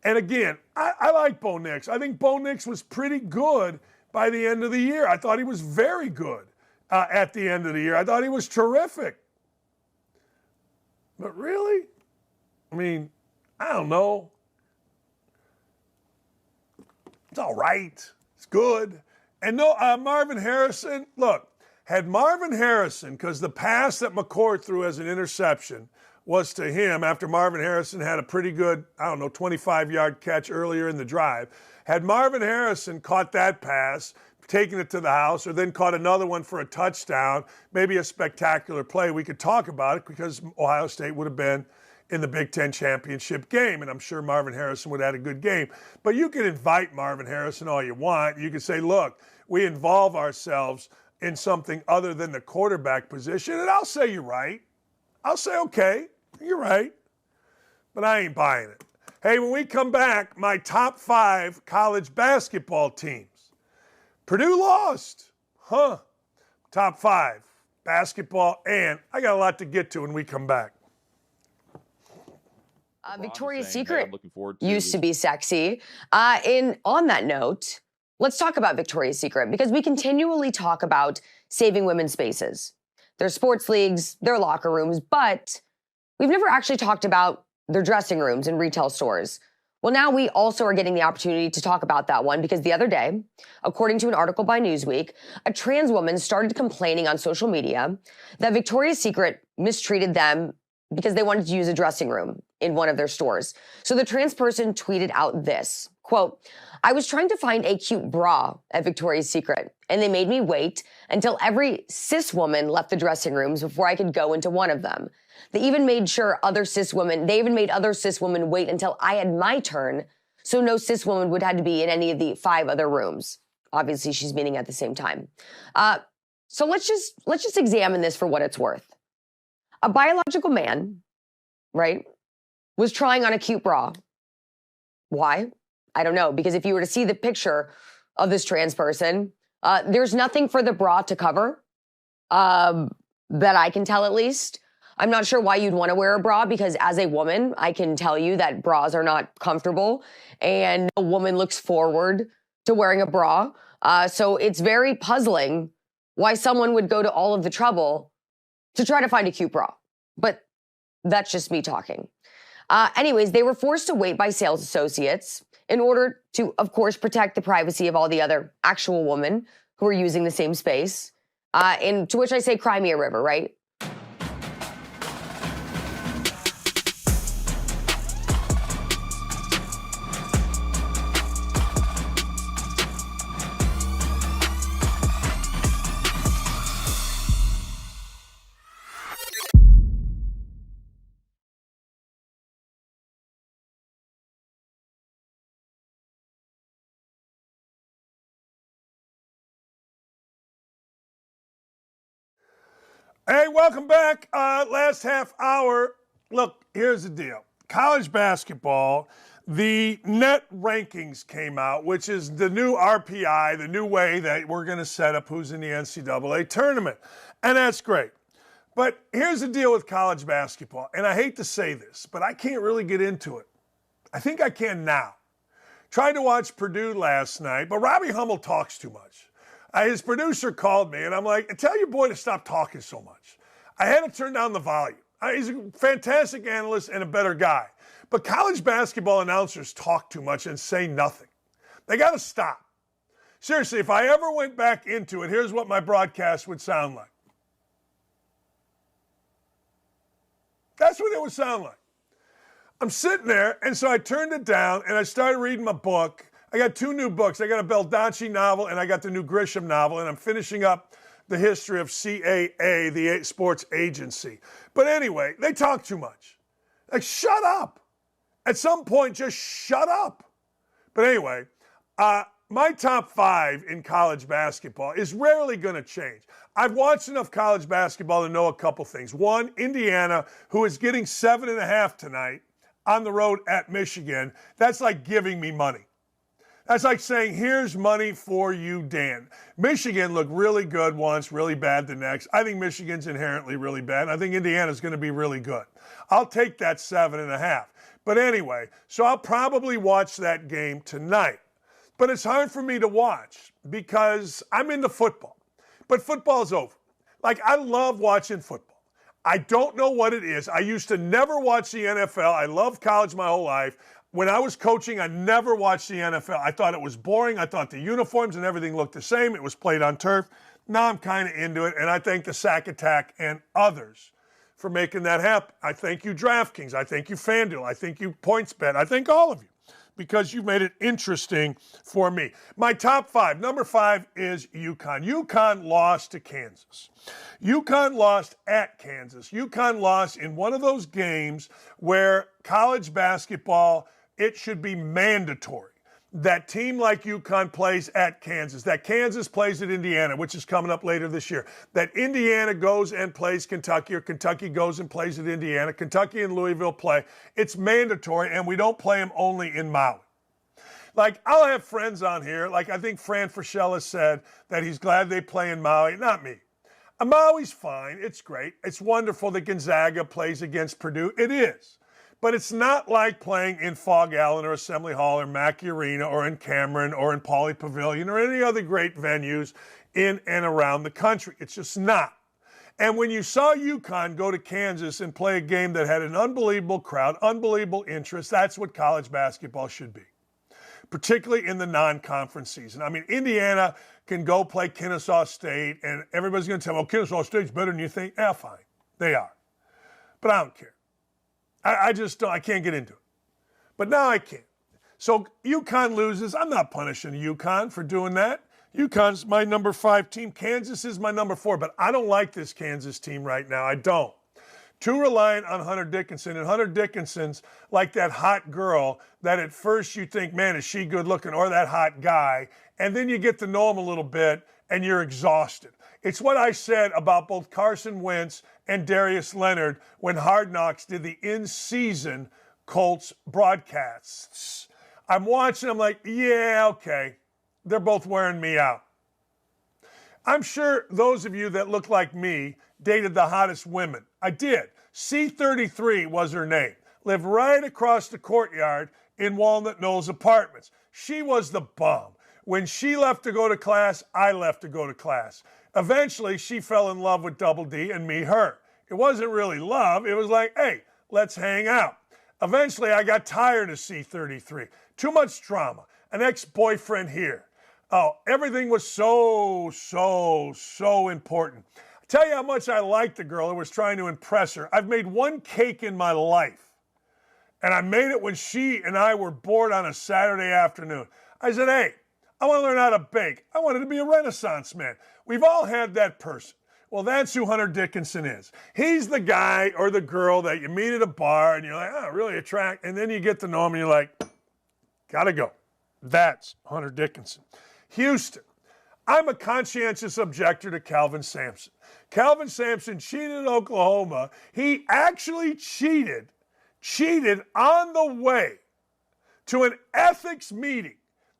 And again, I like Bo Nix. I think Bo Nix was pretty good by the end of the year. I thought he was very good at the end of the year. I thought he was terrific. But really? I mean, I don't know. It's all right. It's good. And no, Marvin Harrison, look, had Marvin Harrison, because the pass that McCord threw as an interception was to him after Marvin Harrison had a pretty good, 25-yard catch earlier in the drive. Had Marvin Harrison caught that pass, taken it to the house, or then caught another one for a touchdown, maybe a spectacular play, we could talk about it because Ohio State would have been in the Big Ten championship game, and I'm sure Marvin Harrison would have had a good game. But you can invite Marvin Harrison all you want. You can say, look, we involve ourselves in something other than the quarterback position, and I'll say you're right. I'll say, okay, you're right. But I ain't buying it. Hey, when we come back, my top 5 college basketball teams. Purdue lost. Top 5 basketball, and I got a lot to get to when we come back. Victoria's Secret used to be sexy. On that note, let's talk about Victoria's Secret, because we continually talk about saving women's spaces, their sports leagues, their locker rooms, but we've never actually talked about their dressing rooms in retail stores. Well, now we also are getting the opportunity to talk about that one, because the other day, according to an article by Newsweek, a trans woman started complaining on social media that Victoria's Secret mistreated them because they wanted to use a dressing room in one of their stores. So the trans person tweeted out this, quote, "I was trying to find a cute bra at Victoria's Secret, and they made me wait until every cis woman left the dressing rooms before I could go into one of them. They even made other cis women wait until I had my turn, so no cis woman would have to be in any of the 5 other rooms." Obviously, she's meaning at the same time. So let's just examine this for what it's worth. A biological man, right, was trying on a cute bra. Why? I don't know, because if you were to see the picture of this trans person, there's nothing for the bra to cover, that I can tell at least. I'm not sure why you'd want to wear a bra, because as a woman, I can tell you that bras are not comfortable, and a woman looks forward to wearing a bra. So it's very puzzling why someone would go to all of the trouble to try to find a cute bra. But that's just me talking. Anyways, they were forced to wait by sales associates in order to, of course, protect the privacy of all the other actual women who are using the same space. And to which I say, cry me a river, right? Hey, welcome back. Last half hour. Look, here's the deal. College basketball, the net rankings came out, which is the new RPI, the new way that we're going to set up who's in the NCAA tournament. And that's great. But here's the deal with college basketball. And I hate to say this, but I can't really get into it. I think I can now. Tried to watch Purdue last night, but Robbie Hummel talks too much. His producer called me, and I'm like, tell your boy to stop talking so much. I had to turn down the volume. He's a fantastic analyst and a better guy. But college basketball announcers talk too much and say nothing. They got to stop. Seriously, if I ever went back into it, here's what my broadcast would sound like. That's what it would sound like. I'm sitting there, and so I turned it down, and I started reading my book. I got 2 new books. I got a Baldacci novel, and I got the new Grisham novel, and I'm finishing up the history of CAA, the sports agency. But anyway, they talk too much. Like, shut up. At some point, just shut up. But anyway, my top 5 in college basketball is rarely going to change. I've watched enough college basketball to know a couple things. One, Indiana, who is getting 7.5 tonight on the road at Michigan. That's like giving me money. That's like saying, here's money for you, Dan. Michigan looked really good once, really bad the next. I think Michigan's inherently really bad. I think Indiana's going to be really good. I'll take that 7.5. But anyway, so I'll probably watch that game tonight. But it's hard for me to watch because I'm into football. But football's over. Like, I love watching football. I don't know what it is. I used to never watch the NFL. I loved college my whole life. When I was coaching, I never watched the NFL. I thought it was boring. I thought the uniforms and everything looked the same. It was played on turf. Now I'm kind of into it, and I thank the Sack Attack and others for making that happen. I thank you, DraftKings. I thank you, FanDuel. I thank you, PointsBet. I thank all of you because you made it interesting for me. My top 5. Number 5 is UConn. UConn lost to Kansas. UConn lost at Kansas. UConn lost in one of those games where college basketball, it should be mandatory that team like UConn plays at Kansas, that Kansas plays at Indiana, which is coming up later this year, that Indiana goes and plays Kentucky, or Kentucky goes and plays at Indiana, Kentucky and Louisville play. It's mandatory, and we don't play them only in Maui. Like, I'll have friends on here, like I think Fran Fraschilla said that he's glad they play in Maui. Not me. Maui's fine. It's great. It's wonderful that Gonzaga plays against Purdue. It is. But it's not like playing in Fog Allen or Assembly Hall or Mackey Arena or in Cameron or in Pauley Pavilion or any other great venues in and around the country. It's just not. And when you saw UConn go to Kansas and play a game that had an unbelievable crowd, unbelievable interest, that's what college basketball should be, particularly in the non-conference season. I mean, Indiana can go play Kennesaw State, and everybody's going to tell them, oh, Kennesaw State's better than you think. Yeah, fine. They are. But I don't care. I just don't. I can't get into it. But now I can. So UConn loses. I'm not punishing UConn for doing that. UConn's my number 5 team. Kansas is my number 4. But I don't like this Kansas team right now. I don't. Too reliant on Hunter Dickinson. And Hunter Dickinson's like that hot girl that at first you think, man, is she good looking? Or that hot guy. And then you get to know him a little bit and you're exhausted. It's what I said about both Carson Wentz and Darius Leonard when Hard Knocks did the in-season Colts broadcasts. I'm watching, I'm like, yeah, okay. They're both wearing me out. I'm sure those of you that look like me dated the hottest women. I did. C33 was her name. Lived right across the courtyard in Walnut Knolls Apartments. She was the bomb. When she left to go to class, I left to go to class. Eventually, she fell in love with Double D and me, her. It wasn't really love. It was like, hey, let's hang out. Eventually, I got tired of C33. Too much drama. An ex-boyfriend here. Oh, everything was so important. I'll tell you how much I liked the girl who was trying to impress her. I've made one cake in my life. And I made it when she and I were bored on a Saturday afternoon. I said, hey, I want to learn how to bake. I wanted to be a Renaissance man. We've all had that person. Well, that's who Hunter Dickinson is. He's the guy or the girl that you meet at a bar and you're like, oh, really attract. And then you get to know him and you're like, gotta go. That's Hunter Dickinson. Houston. I'm a conscientious objector to Calvin Sampson. Calvin Sampson cheated at Oklahoma. He actually cheated on the way to an ethics meeting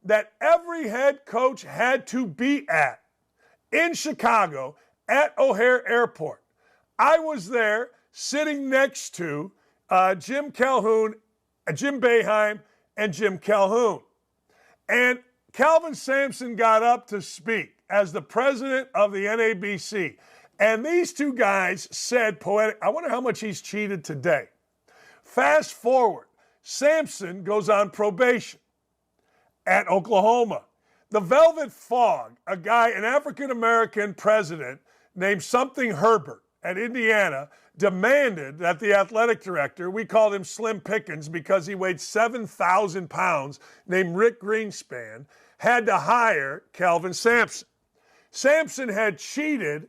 that every head coach had to be at in Chicago at O'Hare Airport. I was there sitting next to Jim Calhoun, Jim Boeheim, and Jim Calhoun. And Calvin Sampson got up to speak as the president of the NABC. And these two guys said poetic, I wonder how much he's cheated today. Fast forward, Sampson goes on probation at Oklahoma. The Velvet Fog, an African-American president named something Herbert at Indiana, demanded that the athletic director, we called him Slim Pickens because he weighed 7,000 pounds, named Rick Greenspan, had to hire Calvin Sampson. Sampson had cheated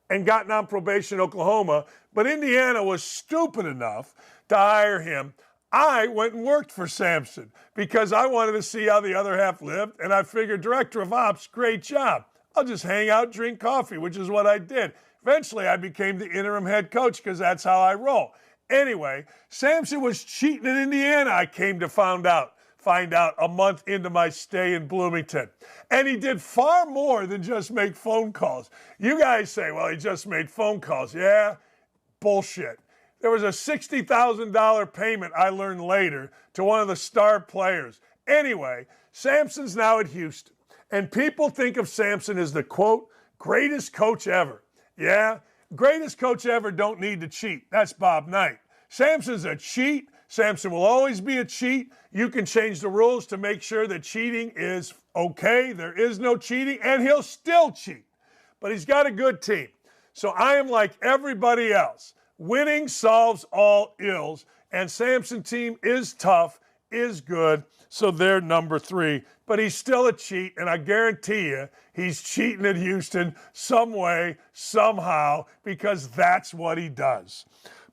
and gotten on probation in Oklahoma, but Indiana was stupid enough to hire him. I went and worked for Sampson because I wanted to see how the other half lived, and I figured director of ops, great job. I'll just hang out, drink coffee, which is what I did. Eventually, I became the interim head coach because that's how I roll. Anyway, Sampson was cheating in Indiana, I came to find out a month into my stay in Bloomington. And he did far more than just make phone calls. You guys say, well, he just made phone calls. Yeah, bullshit. There was a $60,000 payment, I learned later, to one of the star players. Anyway, Sampson's now at Houston. And people think of Sampson as the, quote, greatest coach ever. Yeah, greatest coach ever don't need to cheat. That's Bob Knight. Sampson's a cheat. Sampson will always be a cheat. You can change the rules to make sure that cheating is okay. There is no cheating, and he'll still cheat. But he's got a good team. So I am like everybody else. Winning solves all ills, and Sampson team is tough, is good, so they're number 3. But he's still a cheat, and I guarantee you he's cheating at Houston some way, somehow, because that's what he does.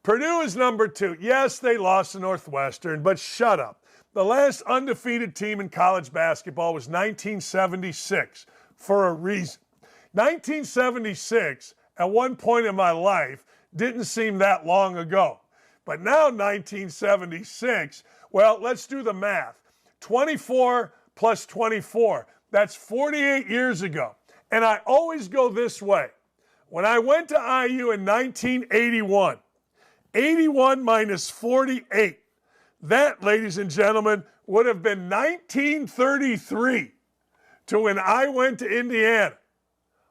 Purdue is number 2. Yes, they lost to Northwestern, but shut up. The last undefeated team in college basketball was 1976 for a reason. 1976, at one point in my life, didn't seem that long ago. But now 1976, well, let's do the math. 24 plus 24, that's 48 years ago. And I always go this way. When I went to IU in 1981, 81 minus 48, that, ladies and gentlemen, would have been 1933 to when I went to Indiana.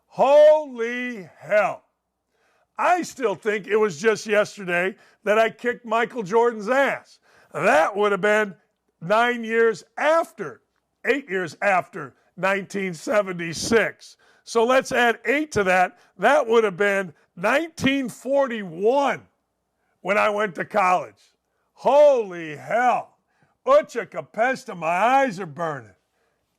Holy hell. I still think it was just yesterday that I kicked Michael Jordan's ass. That would have been 8 years after 1976. So let's add 8 to that. That would have been 1941 when I went to college. Holy hell. Ucha capesta, my eyes are burning.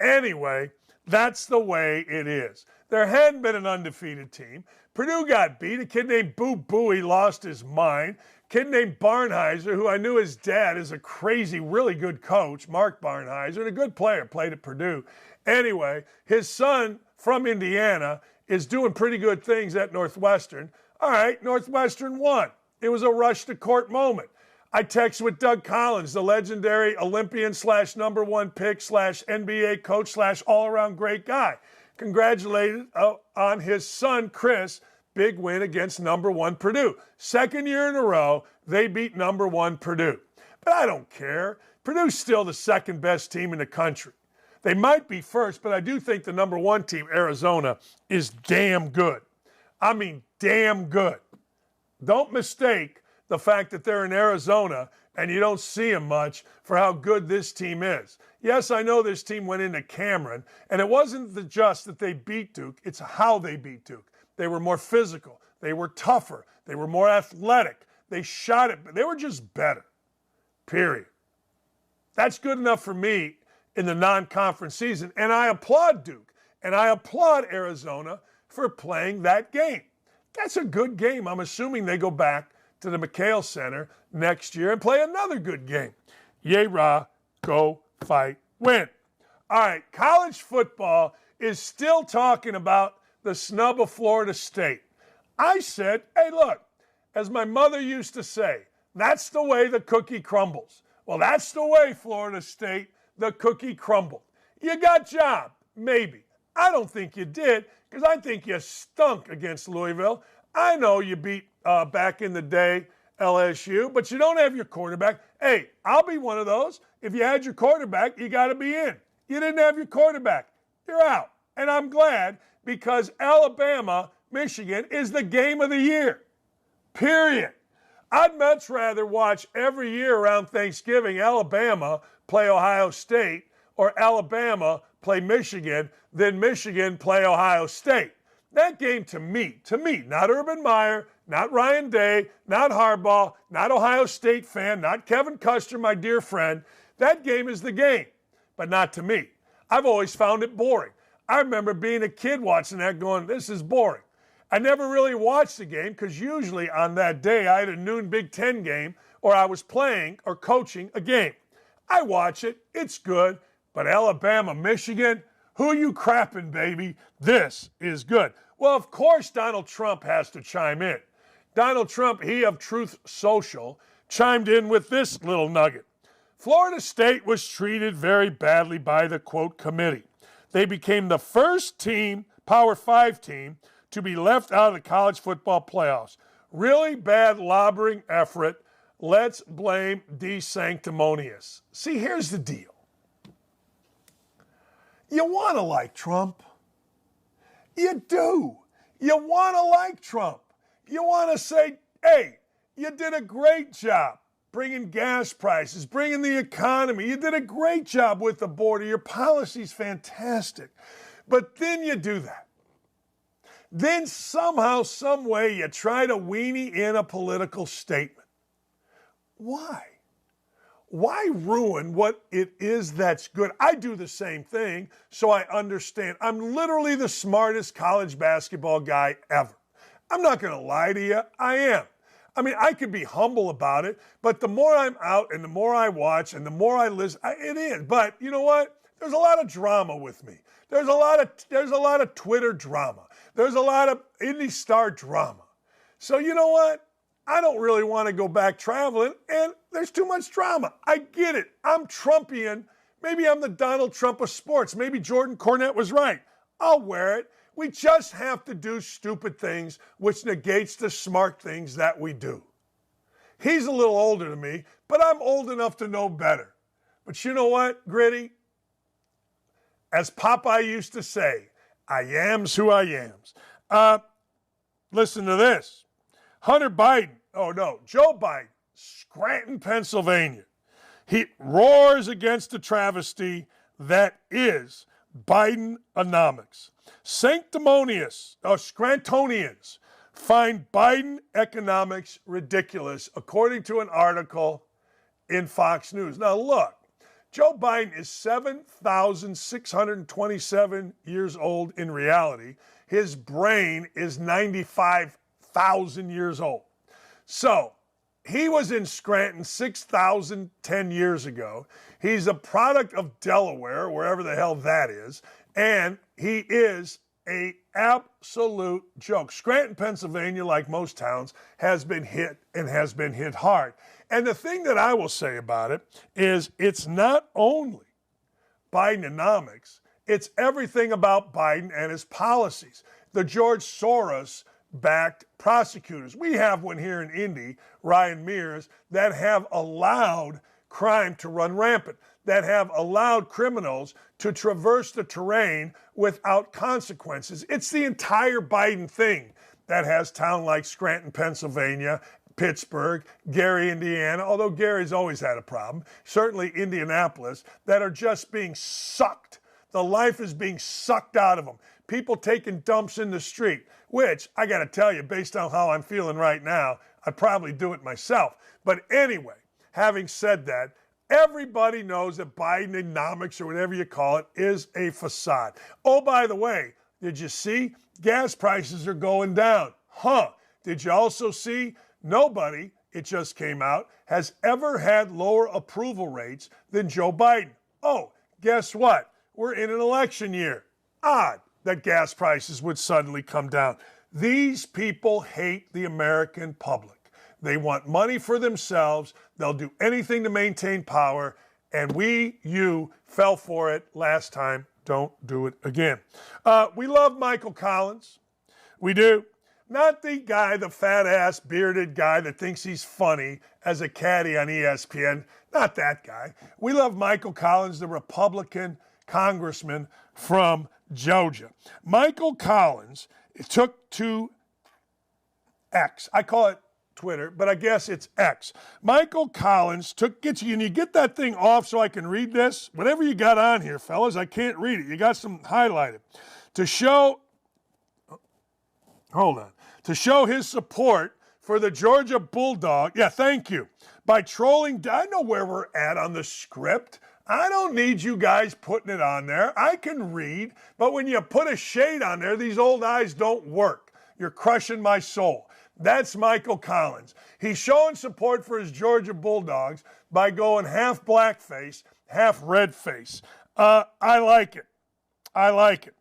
Anyway, that's the way it is. There hadn't been an undefeated team. Purdue got beat. A kid named Boo Booey lost his mind. A kid named Barnheiser, who I knew his dad is a crazy, really good coach, Mark Barnheiser, and a good player, played at Purdue. Anyway, his son from Indiana is doing pretty good things at Northwestern. All right, Northwestern won. It was a rush to court moment. I texted with Doug Collins, the legendary Olympian / #1 pick / NBA coach / all-around great guy. Congratulated on his son, Chris. Big win against #1 Purdue. Second year in a row, they beat #1 Purdue. But I don't care. Purdue's still the second best team in the country. They might be first, but I do think the #1 team, Arizona, is damn good. I mean, damn good. Don't mistake the fact that they're in Arizona and you don't see them much for how good this team is. Yes, I know this team went into Cameron, and it wasn't just that they beat Duke, it's how they beat Duke. They were more physical. They were tougher. They were more athletic. They shot it, but they were just better, period. That's good enough for me in the non-conference season, and I applaud Duke, and I applaud Arizona for playing that game. That's a good game. I'm assuming they go back to the McHale Center next year and play another good game. Yay, rah, go, fight, win. All right, college football is still talking about the snub of Florida State. I said, hey, look, as my mother used to say, that's the way the cookie crumbles. Well, that's the way, Florida State, the cookie crumbled. You got job, maybe. I don't think you did, because I think you stunk against Louisville. I know you beat back in the day LSU, but you don't have your quarterback. Hey, I'll be one of those. If you had your quarterback, you got to be in. You didn't have your quarterback. You're out. And I'm glad, because Alabama, Michigan is the game of the year. Period. I'd much rather watch every year around Thanksgiving Alabama play Ohio State or Alabama play Michigan than Michigan play Ohio State. That game to me, not Urban Meyer, not Ryan Day, not Harbaugh, not Ohio State fan, not Kevin Custer, my dear friend, that game is the game, but not to me. I've always found it boring. I remember being a kid watching that going, this is boring. I never really watched the game because usually on that day I had a noon Big Ten game or I was playing or coaching a game. I watch it, it's good, but Alabama, Michigan, who you crapping, baby? This is good. Well, of course Donald Trump has to chime in. Donald Trump, he of Truth Social, chimed in with this little nugget. Florida State was treated very badly by the, quote, committee. They became the first team, Power 5 team, to be left out of the college football playoffs. Really bad lobbering effort. Let's blame DeSanctimonious. See, here's the deal. You want to like Trump. You do. You want to like Trump. You want to say, hey, you did a great job bringing gas prices, bringing the economy. You did a great job with the border. Your policy's fantastic. But then you do that. Then somehow, some way, you try to weenie in a political statement. Why? Why ruin what it is that's good? I do the same thing, so I understand. I'm literally the smartest college basketball guy ever. I'm not going to lie to you. I am. I mean, I can be humble about it, but the more I'm out and the more I watch and the more I listen, it is. But you know what? There's a lot of drama with me. There's a lot of Twitter drama. There's a lot of Indy Star drama. So you know what? I don't really want to go back traveling, and there's too much drama. I get it. I'm Trumpian. Maybe I'm the Donald Trump of sports. Maybe Jordan Cornette was right. I'll wear it. We just have to do stupid things, which negates the smart things that we do. He's a little older than me, but I'm old enough to know better. But you know what, Gritty? As Popeye used to say, I yams who I yams. Listen to this. Joe Biden, Scranton, Pennsylvania. He roars against the travesty that is Bidenomics. Scrantonians find Biden economics ridiculous, according to an article in Fox News. Now, look, Joe Biden is 7,627 years old in reality. His brain is 95,000 years old. So, he was in Scranton 6,010 years ago. He's a product of Delaware, wherever the hell that is, and he is an absolute joke. Scranton, Pennsylvania, like most towns, has been hit and has been hit hard. And the thing that I will say about it is it's not only Bidenomics, it's everything about Biden and his policies. The George Soros-backed prosecutors. We have one here in Indy, Ryan Mears, that have allowed crime to run rampant, that have allowed criminals to traverse the terrain without consequences. It's the entire Biden thing that has town like Scranton, Pennsylvania, Pittsburgh, Gary, Indiana, although Gary's always had a problem, certainly Indianapolis, that are just being sucked. The life is being sucked out of them. People taking dumps in the street, which I got to tell you, based on how I'm feeling right now, I'd probably do it myself. But anyway, having said that, everybody knows that Bidenomics, or whatever you call it, is a facade. Oh, by the way, did you see? Gas prices are going down. Did you also see? Nobody, it just came out, has ever had lower approval rates than Joe Biden. Oh, guess what? We're in an election year. Odd that gas prices would suddenly come down. These people hate the American public. They want money for themselves. They'll do anything to maintain power. And you fell for it last time. Don't do it again. We love Michael Collins. We do. Not the guy, the fat-ass, bearded guy that thinks he's funny as a caddy on ESPN. Not that guy. We love Michael Collins, the Republican congressman from Georgia. Michael Collins took to X. I call it Twitter, but I guess it's X. Michael Collins can you get that thing off so I can read this? Whatever you got on here, fellas, I can't read it. You got some highlighted. To show his support for the Georgia Bulldog. Yeah, thank you. By trolling, I know where we're at on the script. I don't need you guys putting it on there. I can read, but when you put a shade on there, these old eyes don't work. You're crushing my soul. That's Michael Collins. He's showing support for his Georgia Bulldogs by going half blackface, half red face. I like it. I like it.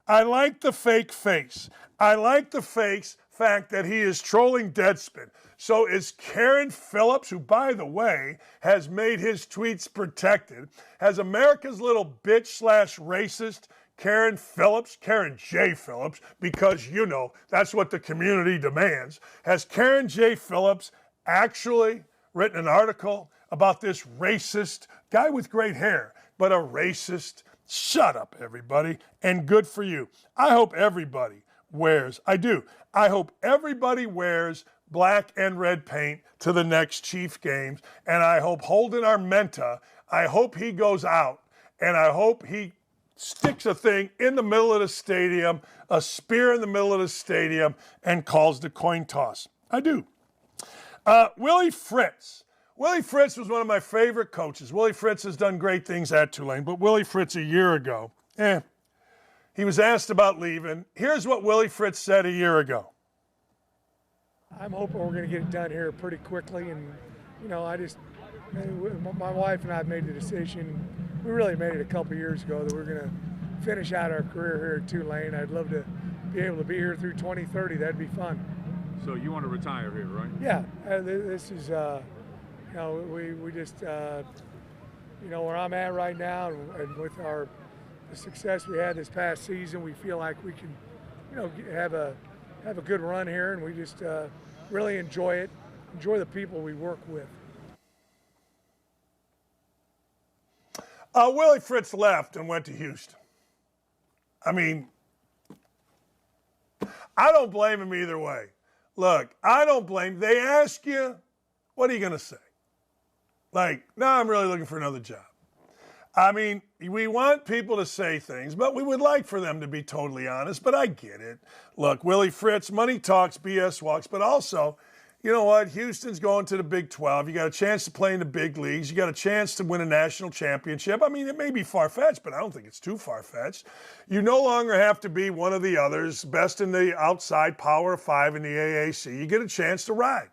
I like the fake face. I like the fact that he is trolling Deadspin. So is Karen Phillips, who, by the way, has made his tweets protected, has America's little bitch / racist Karen J. Phillips, because, you know, that's what the community demands. Has Karen J. Phillips actually written an article about this racist guy with great hair, but a racist? Shut up, everybody, and good for you. I hope everybody wears black and red paint to the next Chief games, and I hope Holden Armenta, I hope he goes out, and I hope he sticks a thing in the middle of the stadium, a spear in the middle of the stadium, and calls the coin toss. I do. Willie Fritz. Willie Fritz was one of my favorite coaches. Willie Fritz has done great things at Tulane, but Willie Fritz a year ago, he was asked about leaving. Here's what Willie Fritz said a year ago. I'm hoping we're going to get it done here pretty quickly. And, you know, my wife and I made the decision, we really made it a couple years ago, that we're going to finish out our career here at Tulane. I'd love to be able to be here through 2030. That'd be fun. So you want to retire here, right? Yeah. This is, you know, we just, you know, where I'm at right now, and with the success we had this past season, we feel like we can have a good run here, and we just really enjoy it, enjoy the people we work with. Willie Fritz left and went to Houston. I mean, I don't blame him either way. Look, I don't blame. They ask you, what are you going to say? Like, no, I'm really looking for another job. I mean, we want people to say things, but we would like for them to be totally honest, but I get it. Look, Willie Fritz, money talks, BS walks, but also, you know what? Houston's going to the Big 12. You got a chance to play in the big leagues. You got a chance to win a national championship. I mean, it may be far-fetched, but I don't think it's too far-fetched. You no longer have to be one of the others, best in the outside Power 5 in the AAC. You get a chance to ride.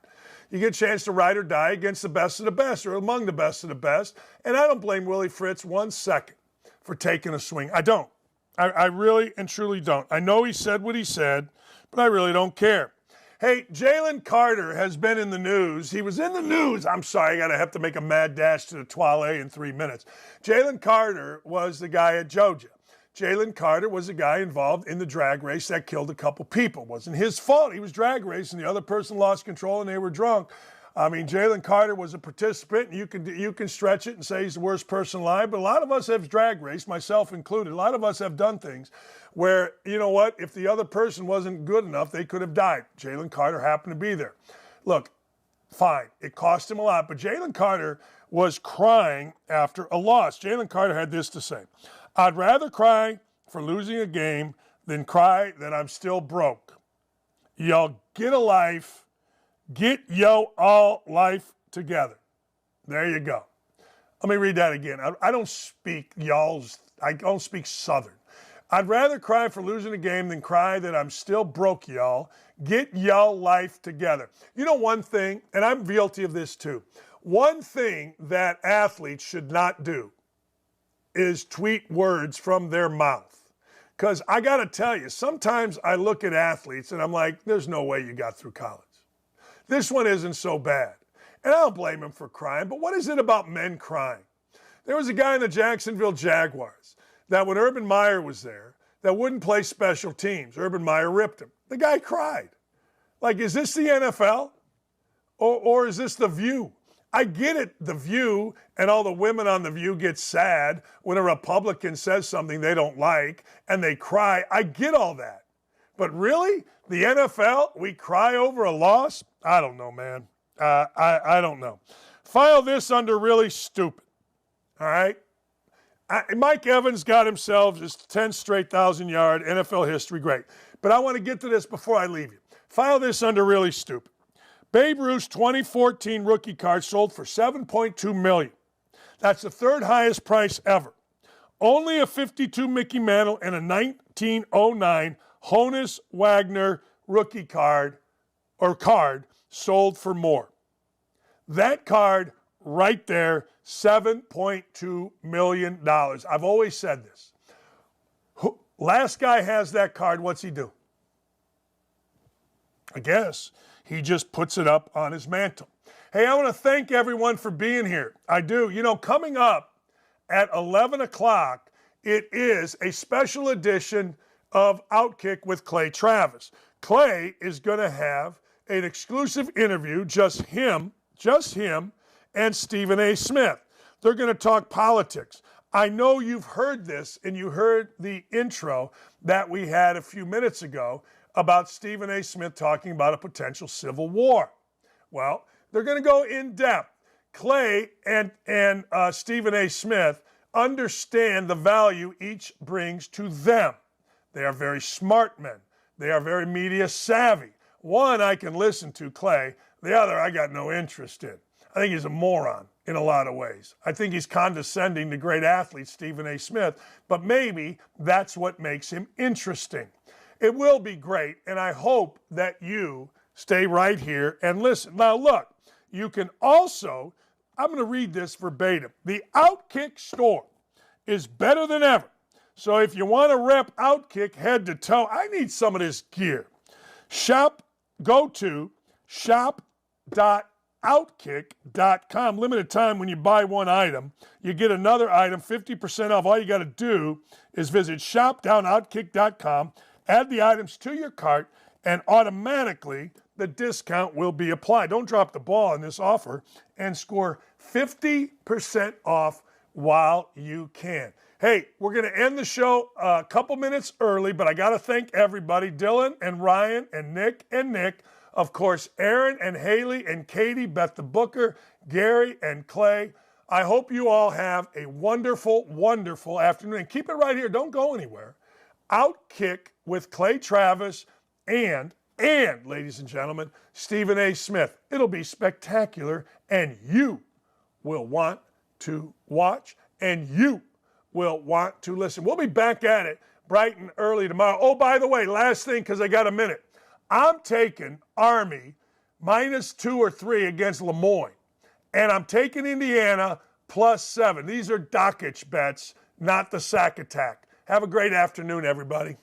You get a chance to ride or die against the best of the best or among the best of the best. And I don't blame Willie Fritz 1 second for taking a swing. I don't. I really and truly don't. I know he said what he said, but I really don't care. Hey, Jalen Carter has been in the news. He was in the news. I'm sorry, I have to make a mad dash to the toilet in 3 minutes. Jalen Carter was the guy at Georgia. Jalen Carter was a guy involved in the drag race that killed a couple people. It wasn't his fault. He was drag racing. The other person lost control and they were drunk. I mean, Jalen Carter was a participant, and you can stretch it and say he's the worst person alive, but a lot of us have drag raced, myself included. A lot of us have done things where, you know what, if the other person wasn't good enough, they could have died. Jalen Carter happened to be there. Look, fine, it cost him a lot, but Jalen Carter was crying after a loss. Jalen Carter had this to say: I'd rather cry for losing a game than cry that I'm still broke. Y'all get a life. Get yo all life together. There you go. Let me read that again. I don't speak y'all's, I don't speak Southern. I'd rather cry for losing a game than cry that I'm still broke, y'all. Get y'all life together. You know one thing, and I'm guilty of this too, one thing that athletes should not do is tweet words from their mouth. Because I got to tell you, sometimes I look at athletes and I'm like, there's no way you got through college. This one isn't so bad. And I don't blame him for crying, but what is it about men crying? There was a guy in the Jacksonville Jaguars that when Urban Meyer was there, that wouldn't play special teams. Urban Meyer ripped him. The guy cried. Like, is this the NFL? Or is this The View? I get it, The View, and all the women on The View get sad when a Republican says something they don't like and they cry. I get all that. But really, the NFL, we cry over a loss? I don't know, man. I don't know. File this under really stupid. All right? Mike Evans got himself his 10th straight 1,000-yard NFL history. Great. But I want to get to this before I leave you. File this under really stupid. Babe Ruth's 2014 rookie card sold for $7.2 million. That's the third highest price ever. Only a 52 Mickey Mantle and a 1909 Honus Wagner rookie card sold for more. That card right there, $7.2 million. I've always said this. Last guy has that card, what's he do? I guess he just puts it up on his mantle. Hey, I want to thank everyone for being here. I do. You know, coming up at 11 o'clock, it is a special edition of Outkick with Clay Travis. Clay is going to have an exclusive interview, just him and Stephen A. Smith. They're going to talk politics. I know you've heard this, and you heard the intro that we had a few minutes ago about Stephen A. Smith talking about a potential civil war. Well, they're going to go in depth. Clay and Stephen A. Smith understand the value each brings to them. They are very smart men. They are very media savvy. One I can listen to, Clay. The other I got no interest in. I think he's a moron in a lot of ways. I think he's condescending to great athlete Stephen A. Smith, but maybe that's what makes him interesting. It will be great, and I hope that you stay right here and listen. Now look, you can also, I'm going to read this verbatim. The Outkick store is better than ever. So if you want to rep Outkick head to toe, I need some of this gear. Go to shop.outkick.com. Limited time when you buy one item. You get another item, 50% off. All you got to do is visit shop.outkick.com. Add the items to your cart, and automatically the discount will be applied. Don't drop the ball on this offer and score 50% off while you can. Hey, we're going to end the show a couple minutes early, but I got to thank everybody, Dylan and Ryan and Nick, of course, Aaron and Haley and Katie, Beth the Booker, Gary and Clay. I hope you all have a wonderful, wonderful afternoon. And keep it right here. Don't go anywhere. Outkick with Clay Travis and, ladies and gentlemen, Stephen A. Smith. It'll be spectacular, and you will want to watch, and you will want to listen. We'll be back at it bright and early tomorrow. Oh, by the way, last thing, because I got a minute. I'm taking Army -2 or 3 against Lemoyne, and I'm taking Indiana +7. These are Dakich bets, not the sack attack. Have a great afternoon, everybody.